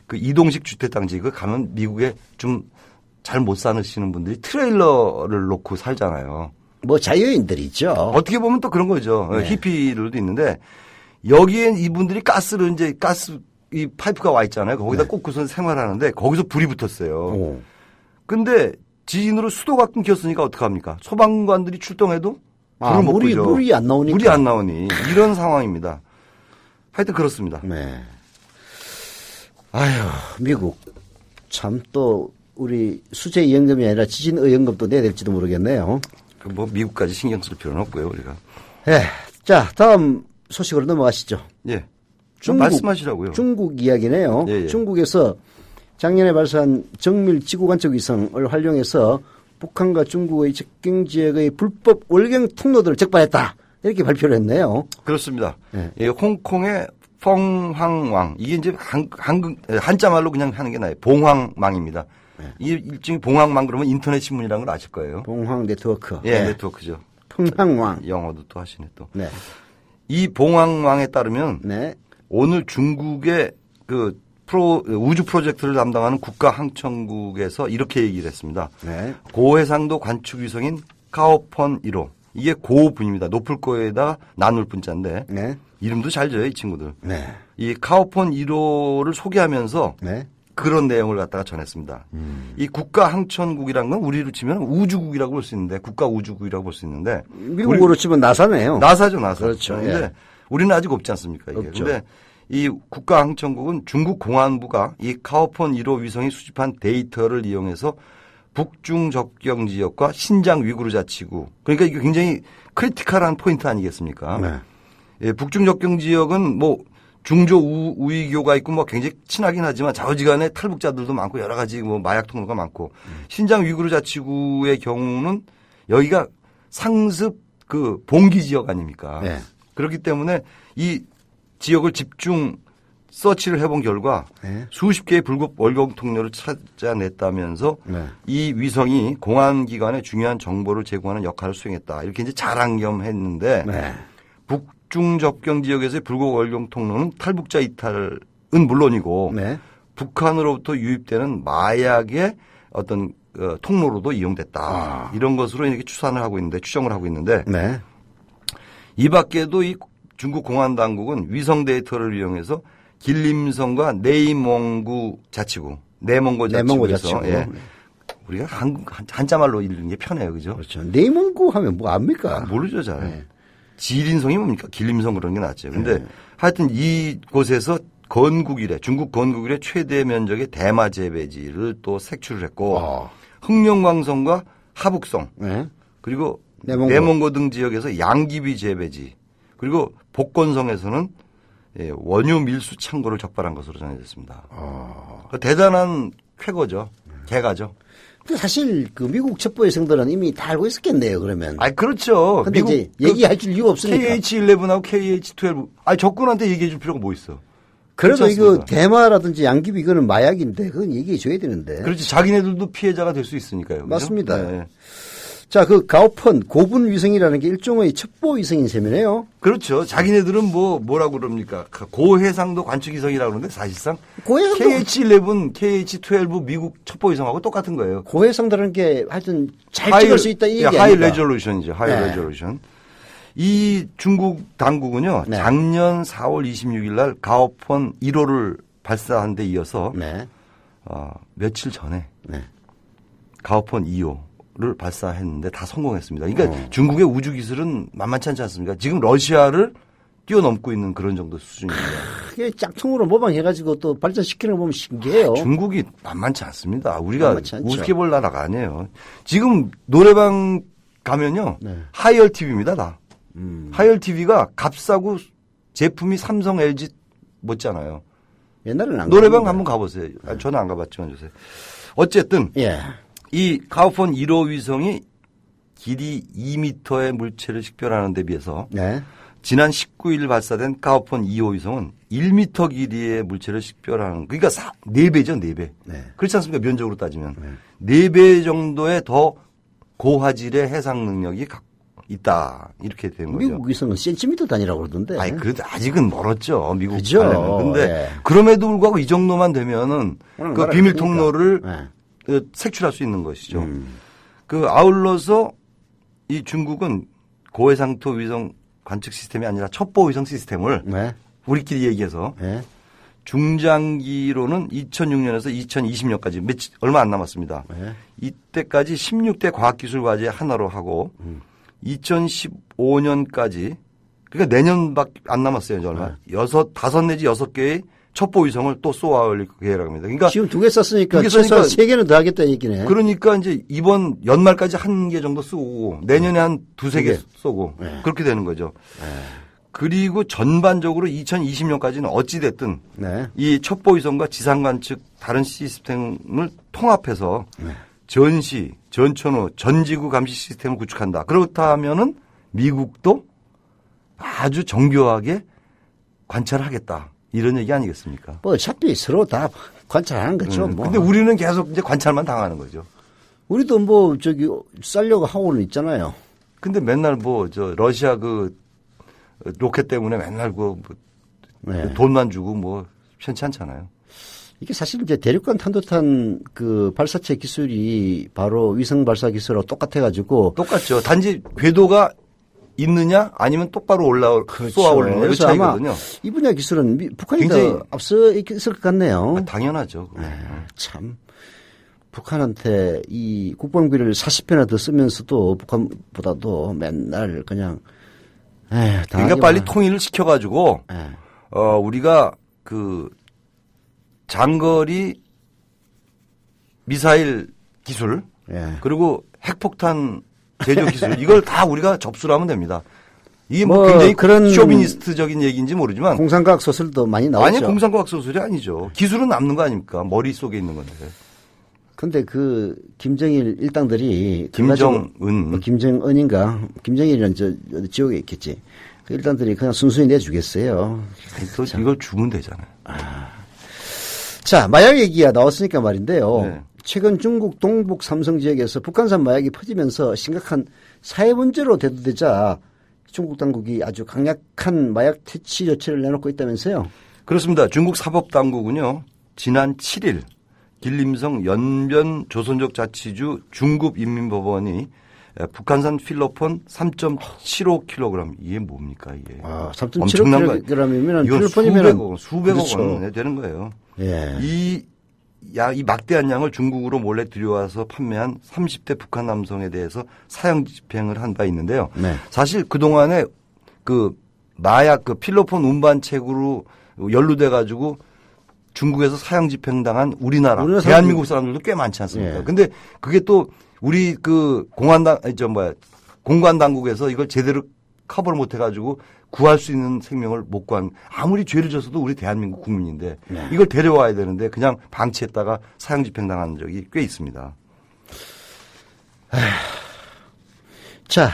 그 이동식 주택단지 그 가면 미국에 좀 잘 못 사시는 분들이 트레일러를 놓고 살잖아요. 뭐 자유인들이죠. 어떻게 보면 또 그런 거죠. 네. 히피들도 있는데 여기엔 이분들이 가스를 이제 가스 이 파이프가 와 있잖아요. 거기다 꽂고선 생활하는데 거기서 불이 붙었어요. 근데 지진으로 수도가 끊겼으니까 어떡합니까? 소방관들이 출동해도 불을 못 끄죠. 물이 안 나오니까. 물이 안 나오니 이런 상황입니다. 하여튼 그렇습니다. 네. 아휴, 미국 참 또 우리 수재 이연금이 아니라 지진 의연금도 내야 될지도 모르겠네요. 뭐 미국까지 신경 쓸 필요는 없고요, 우리가. 네. 자, 다음 소식으로 넘어가시죠. 예. 좀 말씀하시라고요. 중국 이야기네요. 예. 중국에서 작년에 발사한 정밀 지구관측 위성을 활용해서 북한과 중국의 접경 지역의 불법 월경 통로들을 적발했다. 이렇게 발표를 했네요. 그렇습니다. 예, 홍콩의 펑황왕. 이게 이제 한자 말로 그냥 하는 게 나아요. 봉황망입니다. 이 일종의 봉황망 그러면 인터넷 신문이라는 걸 아실 거예요. 봉황 네트워크. 예, 네트워크죠. 펑황왕. 영어도 또 하시네 또. 네. 이 봉황왕에 따르면 오늘 중국의 그 우주 프로젝트를 담당하는 국가항천국에서 이렇게 얘기를 했습니다. 고해상도 관측 위성인 카오펀 1호. 이게 고분입니다. 높을 거에다 나눌 분자인데 이름도 잘 지어요, 이 친구들. 이 카오펀 1호를 소개하면서 그런 내용을 갖다가 전했습니다. 이 국가항천국이라는 건 우리로 치면 우주국이라고 볼 수 있는데 국가우주국이라고 볼 수 있는데 미국으로 치면 나사네요. 나사죠, 나사. 그렇죠. 그런데 우리는 아직 없지 않습니까? 이게. 그런데 이 국가항천국은 중국 공안부가 이 카오펀 1호 위성이 수집한 데이터를 이용해서 북중 접경 지역과 신장 위구르 자치구 그러니까 이게 굉장히 크리티컬한 포인트 아니겠습니까? 예, 북중 접경 지역은 뭐 중조 우이교가 있고 뭐 굉장히 친하긴 하지만 좌우지간에 탈북자들도 많고 여러 가지 뭐 마약 통로가 많고 신장 위구르 자치구의 경우는 여기가 상습 그 봉기 지역 아닙니까? 그렇기 때문에 이 지역을 집중 서치를 해본 결과 수십 개의 불법 월경 통로를 찾아냈다면서 이 위성이 공안기관에 중요한 정보를 제공하는 역할을 수행했다. 이렇게 이제 자랑 겸 했는데 북중 접경 지역에서의 불법 월경 통로는 탈북자 이탈은 물론이고 북한으로부터 유입되는 마약의 어떤 통로로도 이용됐다. 이런 것으로 이렇게 추정을 하고 있는데 이 밖에도 이 중국 공안 당국은 위성 데이터를 이용해서 길림성과 내몽구 자치구, 내몽고 자치구에서 우리가 한자말로 읽는 게 편해요, 그죠? 그렇죠. 내몽구 하면 뭐 압니까? 모르죠, 잘. 지린성이 뭡니까? 길림성 그런 게 낫죠. 근데 하여튼 이곳에서 중국 건국 이래 최대 면적의 대마 재배지를 또 색출을 했고 흑룡광성과 하북성 그리고 내몽고 등 지역에서 양귀비 재배지 그리고 복건성에서는 원유 밀수 창고를 적발한 것으로 전해졌습니다. 대단한 쾌거죠. 개가죠. 근데 사실 그 미국 첩보위성들은 이미 다 알고 있었겠네요, 그러면. 그렇죠. 근데 미국 이제 얘기할 줄 이유가 없으니까. KH-11하고 KH-12. 적군한테 얘기해 줄 필요가 뭐 있어. 그래도 이거 대마라든지 양귀비 이거는 마약인데 그건 얘기해 줘야 되는데. 그렇지. 자기네들도 피해자가 될 수 있으니까요. 그렇죠? 맞습니다. 자, 그 가오펀 고분 위성이라는 게 일종의 첩보 위성인 셈이네요. 그렇죠. 자기네들은 뭐라고 그럽니까? 고해상도 관측 위성이라고 그러는데 사실상 KH-11, KH-12 미국 첩보 위성하고 똑같은 거예요. 고해상도라는 게 하여튼 잘 찍을 수 있다 이 얘기 아닙니까? 하이 레졸루션이죠. 하이 레졸루션. 이 중국 당국은요. 작년 4월 26일 날 가오펀 1호를 발사한 데 이어서 며칠 전에 가오펀 2호를 발사했는데 다 성공했습니다. 그러니까 중국의 우주 기술은 만만치 않지 않습니까? 지금 러시아를 뛰어넘고 있는 그런 정도 수준입니다. 그게 짝퉁으로 모방해가지고 또 발전시키는 거 보면 신기해요. 중국이 만만치 않습니다. 우리가 우습게 볼 나라가 아니에요. 지금 노래방 가면요. 하이얼 TV입니다. 다. 하이얼 TV가 값싸고 제품이 삼성, LG 못지않아요. 옛날에는 안 노래방 가봤는데. 한번 가보세요. 저는 안 가봤지만 요새. 어쨌든 예. 이 카오폰 1호 위성이 길이 2m의 물체를 식별하는 데 비해서 네. 지난 19일 발사된 카오폰 2호 위성은 1m 길이의 물체를 식별하는 그러니까 4배죠. 4배. 네. 그렇지 않습니까? 면적으로 따지면. 4배 정도의 더 고화질의 해상 능력이 있다. 이렇게 된 거죠. 미국 위성은 센티미터 단위라고 그러던데. 아니, 그래도 아직은 멀었죠. 미국 그죠. 하려면. 근데 예. 그럼에도 불구하고 이 정도만 되면은 그 비밀 크니까. 통로를 네. 색출할 수 있는 것이죠. 그 아울러서 이 중국은 고해상토 위성 관측 시스템이 아니라 첩보 위성 시스템을 네. 우리끼리 얘기해서 네. 중장기로는 2006년에서 2020년까지 얼마 안 남았습니다. 네. 이때까지 16대 과학기술 과제 하나로 하고 2015년까지 그러니까 내년밖에 안 남았어요. 이제 얼마. 5 내지 6개의 첩보 위성을 또 쏘아 올릴 계획입니다. 그러니까 지금 2개 썼으니까 2개 최소한 썼으니까 3개는 더 하겠다는 얘기네. 그러니까 이제 이번 연말까지 1개 정도 쏘고 내년에 한 2-3개 쏘고 네. 그렇게 되는 거죠. 그리고 전반적으로 2020년까지는 어찌됐든 네. 이 첩보 위성과 지상 관측 다른 시스템을 통합해서 전시, 전천후, 전지구 감시 시스템을 구축한다. 그렇다 하면은 미국도 아주 정교하게 관찰하겠다. 이런 얘기 아니겠습니까? 뭐 어차피 서로 다 관찰하는 거죠. 뭐. 근데 우리는 계속 이제 관찰만 당하는 거죠. 우리도 뭐 저기 쌀려고 하고는 있잖아요. 근데 맨날 뭐 저 러시아 그 로켓 때문에 맨날 그 네. 돈만 주고 뭐 편치 않잖아요. 이게 사실 이제 대륙간 탄도탄 그 발사체 기술이 바로 위성 발사 기술하고 똑같아가지고 똑같죠. 단지 궤도가 있느냐 아니면 똑바로 쏘아 올리느냐 이 그래서 아마 차이거든요. 이 분야 기술은 북한이 굉장히 더 앞서 있을 것 같네요. 당연하죠. 참 북한한테 이 국방비를 40배나 더 쓰면서도 북한보다도 맨날 그냥 그러니까 빨리 통일을 시켜가지고 우리가 그 장거리 미사일 기술 그리고 핵폭탄 제조 기술 이걸 다 우리가 접수를 하면 됩니다. 이게 뭐 굉장히 그런 쇼비니스트적인 얘기인지 모르지만 공상과학 소설도 많이 나오죠. 아니 공상과학 소설이 아니죠. 기술은 남는 거 아닙니까? 머릿속에 있는 건데. 근데 그 김정일 일당들이 김정은인가 김정일은 저 지옥에 있겠지. 그 일당들이 그냥 순순히 내주겠어요. 아니, 또 이걸 주면 되잖아요. 자, 마약 얘기가 나왔으니까 말인데요. 네. 최근 중국 동북 삼성 지역에서 북한산 마약이 퍼지면서 심각한 사회 문제로 대두되자 중국 당국이 아주 강력한 마약 퇴치 조치를 내놓고 있다면서요. 그렇습니다. 중국 사법당국은요. 지난 7일 길림성 연변 조선족 자치주 중급인민법원이 북한산 필로폰 3.75kg 이게 뭡니까 이게? 3.75kg이면 필로폰이면 수백억 그렇죠. 원 되는 거예요. 예. 이 막대한 양을 중국으로 몰래 들여와서 판매한 30대 북한 남성에 대해서 사형 집행을 한 바 있는데요. 네. 사실 그 동안에 그 마약 그 필로폰 운반책으로 연루돼 가지고 중국에서 사형 집행당한 우리나라 대한민국 사람들도 꽤 많지 않습니까? 예. 근데 그게 또 우리 그 공관 당국에서 이걸 제대로 커버를 못 해가지고 구할 수 있는 생명을 못 구한 아무리 죄를 졌어도 우리 대한민국 국민인데 네. 이걸 데려와야 되는데 그냥 방치했다가 사형 집행당한 적이 꽤 있습니다. 자,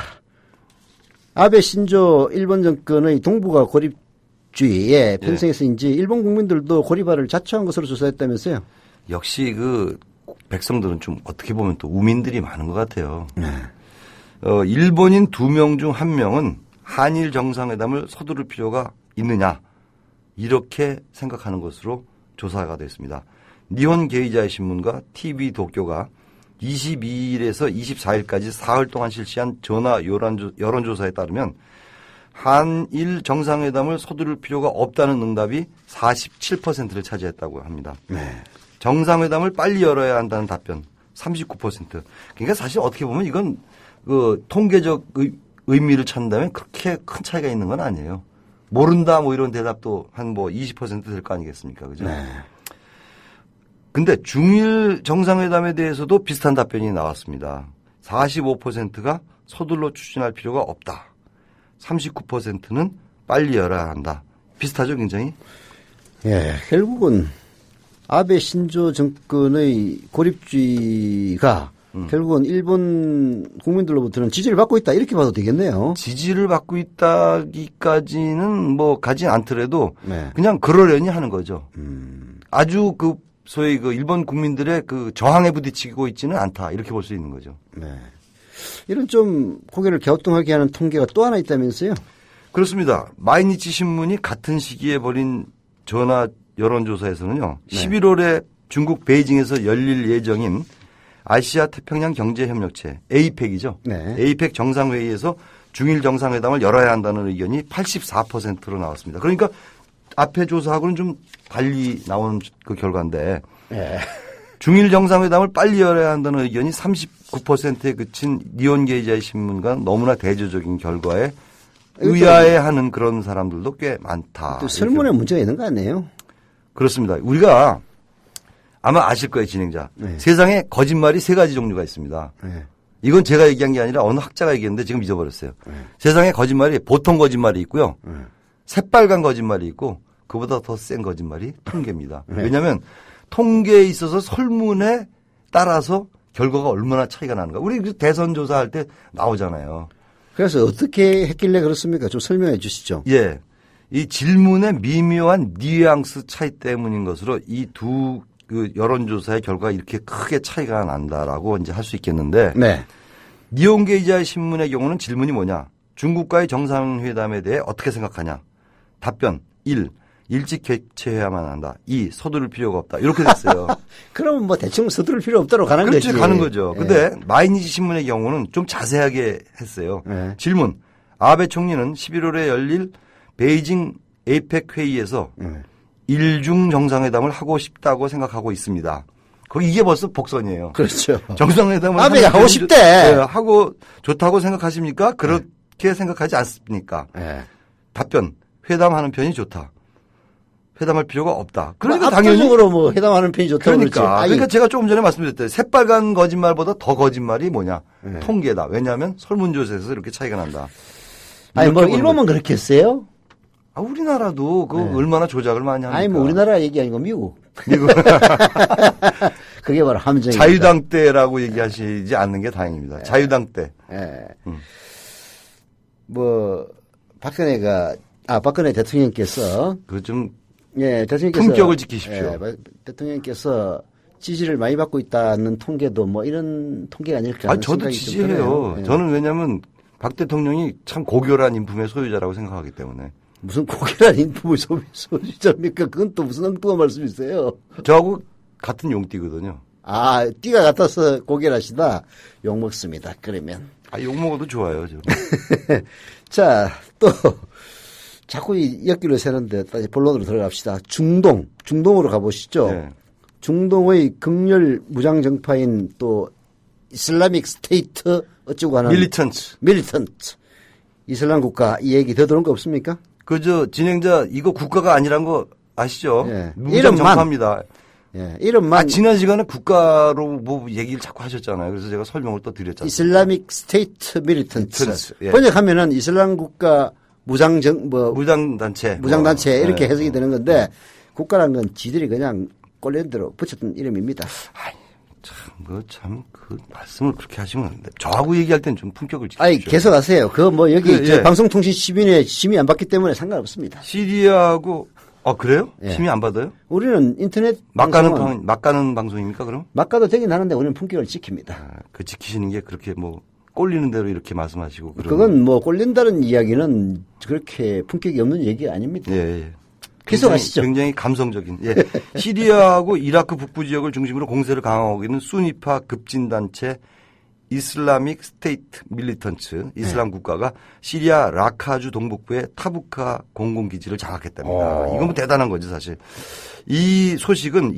아베 신조 일본 정권의 동북아 고립주의에 편성해서인지 일본 국민들도 고립화를 자초한 것으로 조사했다면서요? 역시 그 백성들은 좀 어떻게 보면 또 우민들이 많은 것 같아요. 일본인 2명 중 1명은 한일 정상회담을 서두를 필요가 있느냐 이렇게 생각하는 것으로 조사가 됐습니다. 니혼 게이자의 신문과 TV 도쿄가 22일에서 24일까지 사흘 동안 실시한 전화 여론조사에 따르면 한일 정상회담을 서두를 필요가 없다는 응답이 47%를 차지했다고 합니다. 정상회담을 빨리 열어야 한다는 답변 39%. 그러니까 사실 어떻게 보면 이건 그 통계적 의미를 찾는다면 그렇게 큰 차이가 있는 건 아니에요. 모른다 뭐 이런 대답도 한 뭐 20% 될 거 아니겠습니까? 그죠? 근데 중일 정상회담에 대해서도 비슷한 답변이 나왔습니다. 45%가 서둘러 추진할 필요가 없다. 39%는 빨리 열어야 한다. 비슷하죠, 굉장히? 예, 결국은 아베 신조 정권의 고립주의가 결국은 일본 국민들로부터는 지지를 받고 있다 이렇게 봐도 되겠네요. 지지를 받고 있다기까지는 뭐 가지 않더라도 네. 그냥 그러려니 하는 거죠. 아주 그 소위 그 일본 국민들의 그 저항에 부딪히고 있지는 않다 이렇게 볼 수 있는 거죠. 네. 이런 좀 고개를 갸우뚱하게 하는 통계가 또 하나 있다면서요? 그렇습니다. 마이니치 신문이 같은 시기에 벌인 전화 여론조사에서는요. 네. 11월에 중국 베이징에서 열릴 예정인 아시아 태평양 경제협력체 APEC이죠. 네. APEC 정상회의에서 중일 정상회담을 열어야 한다는 의견이 84%로 나왔습니다. 그러니까 앞에 조사하고는 좀 달리 나온 그 결과인데 네. 중일 정상회담을 빨리 열어야 한다는 의견이 39%에 그친 니온 게이자이 신문과 너무나 대조적인 결과에 의아해하는 그런 사람들도 꽤 많다. 또 설문에 문제가 있는 거 아니에요? 그렇습니다. 우리가 아마 아실 거예요, 진행자. 네. 세상에 거짓말이 3가지 종류가 있습니다. 네. 이건 제가 얘기한 게 아니라 어느 학자가 얘기했는데 지금 잊어버렸어요. 네. 세상에 거짓말이 보통 거짓말이 있고요. 새빨간 거짓말이 있고 그보다 더 센 거짓말이 통계입니다. 네. 왜냐하면 통계에 있어서 설문에 따라서 결과가 얼마나 차이가 나는가. 우리 대선 조사할 때 나오잖아요. 그래서 어떻게 했길래 그렇습니까? 좀 설명해 주시죠. 예. 이 질문의 미묘한 뉘앙스 차이 때문인 것으로 이 두 그 여론조사의 결과가 이렇게 크게 차이가 난다라고 이제 할 수 있겠는데. 네. 니온 게이자이 신문의 경우는 질문이 뭐냐. 중국과의 정상회담에 대해 어떻게 생각하냐. 답변 1. 일찍 개최해야만 한다. 2. 서두를 필요가 없다. 이렇게 됐어요. 그러면 뭐 대충 서두를 필요 없다고 가는 거지. 그렇죠. 가는 거죠. 근데 마이니치 신문의 경우는 좀 자세하게 했어요. 질문. 아베 총리는 11월에 열릴 베이징 에이펙 회의에서 일중 정상회담을 하고 싶다고 생각하고 있습니다. 이게 벌써 복선이에요. 그렇죠. 정상회담을 아베가 하고 싶대. 네, 하고 좋다고 생각하십니까? 그렇게 생각하지 않습니까? 답변. 회담하는 편이 좋다. 회담할 필요가 없다. 그러니까 당연히 압도적으로 뭐 회담하는 편이 좋다고 그러니까 제가 조금 전에 말씀드렸대요. 새빨간 거짓말보다 더 거짓말이 뭐냐? 통계다. 왜냐하면 설문조사에서 이렇게 차이가 난다. 아니 뭐 일본만 그렇게 했어요? 우리나라도 얼마나 조작을 많이 합니까? 아니 뭐 우리나라 얘기 아니고 미국. 그게 바로 함정입니다. 자유당 때라고 얘기하시지 않는 게 다행입니다. 자유당 때. 뭐 박근혜 대통령께서 대통령께서 품격을 지키십시오. 대통령께서 지지를 많이 받고 있다는 통계도 뭐 이런 통계가 아닐까 하는 저도 생각이 지지해요. 저는 왜냐하면 박 대통령이 참 고결한 인품의 소유자라고 생각하기 때문에. 무슨 고결한 인품의 소유자입니까? 그건 또 무슨 엉뚱한 말씀이세요? 저하고 같은 용띠거든요. 아, 띠가 같아서 고결하시다. 욕먹습니다. 그러면. 욕먹어도 좋아요. 자, 또 자꾸 이 엮기를 세는데 다시 본론으로 들어갑시다. 중동으로 가보시죠. 네. 중동의 극렬 무장정파인 또 이슬라믹 스테이트 어쩌고 하는 밀리턴트 이슬람 국가 이 얘기 더 들은 거 없습니까? 진행자 이거 국가가 아니란 거 아시죠? 이름만 정파입니다. 이름만. 지난 시간에 국가로 뭐 얘기를 자꾸 하셨잖아요. 그래서 제가 설명을 또 드렸잖아요. 이슬라믹 스테이트 밀리턴트. 번역하면은 이슬람 국가 무장단체 이렇게 해석이 되는 건데 국가란 건 지들이 그냥 꼴린 대로 붙였던 이름입니다. 그 말씀을 그렇게 하시면 안 돼. 저하고 얘기할 땐 좀 품격을 지키십시오. 아니, 계속하세요. 여기 방송통신시민회 심의 안 받기 때문에 상관없습니다. 시리아하고 그래요? 심의 안 받아요? 우리는 인터넷 막 가는 방송입니까, 그럼? 막 가도 되긴 하는데 우리는 품격을 지킵니다. 지키시는 게 그렇게 꼴리는 대로 이렇게 말씀하시고. 그건 꼴린다는 이야기는 그렇게 품격이 없는 얘기 아닙니다. 예. 계속하시죠. 굉장히 감성적인. 시리아하고 이라크 북부 지역을 중심으로 공세를 강화하고 있는 수니파 급진단체 이슬라믹 스테이트 밀리턴트 이슬람 국가가 시리아 라카주 동북부의 타부카 공군기지를 장악했답니다. 이건 뭐 대단한 거죠, 사실. 이 소식은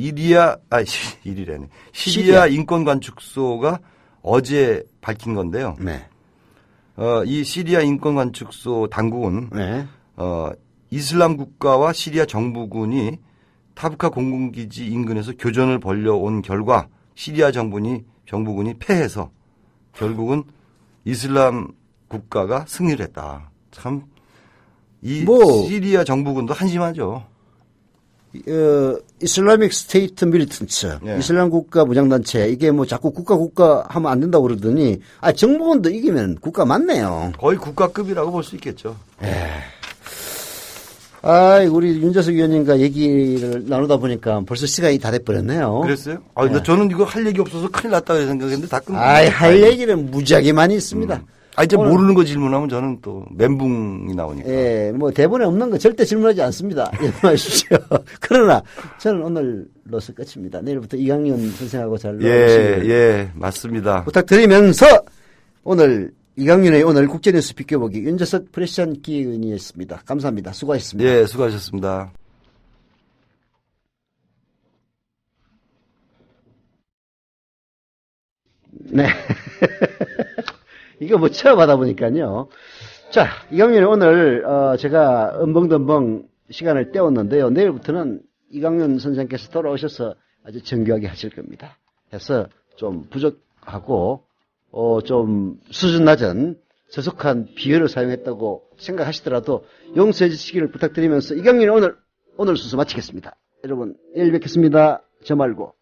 시리아 인권관측소가 어제 밝힌 건데요. 이 시리아 인권관측소 당국은 이슬람 국가와 시리아 정부군이 타부카 공군기지 인근에서 교전을 벌여온 결과 시리아 정부군이 패해서 결국은 이슬람 국가가 승리를 했다. 참, 이 뭐, 시리아 정부군도 한심하죠. 이슬라믹 스테이트 밀리턴츠, 예. 이슬람 국가 무장단체, 이게 뭐 자꾸 국가 하면 안 된다고 그러더니, 정부군도 이기면 국가 맞네요. 거의 국가급이라고 볼 수 있겠죠. 우리 윤재석 위원님과 얘기를 나누다 보니까 벌써 시간이 다 돼버렸네요. 그랬어요? 근데 저는 이거 할 얘기 없어서 큰일 났다 생각했는데 다 끝났어요. 할 얘기는 무지하게 많이 있습니다. 이제 모르는 거 질문하면 저는 또 멘붕이 나오니까. 예, 뭐 대본에 없는 거 절대 질문하지 않습니다. 말씀하십시오. 그러나 저는 오늘로서 끝입니다. 내일부터 이강윤 선생하고 잘 놀아주시길 예, 맞습니다. 부탁드리면서 오늘 이강윤의 오늘 국제뉴스 비껴보기 윤재석 프레시안 기의원이었습니다. 감사합니다. 수고하셨습니다. 예, 수고하셨습니다. 네. 이거 뭐 처음 하다 보니까요. 자, 이강윤이 오늘 제가 엄벙덤벙 시간을 때웠는데요. 내일부터는 이강윤 선생께서 돌아오셔서 아주 정교하게 하실 겁니다. 해서 좀 부족하고 좀 수준 낮은 저속한 비유를 사용했다고 생각하시더라도 용서해 주시기를 부탁드리면서 이강윤이 오늘 순서 마치겠습니다. 여러분 내일 뵙겠습니다. 저 말고.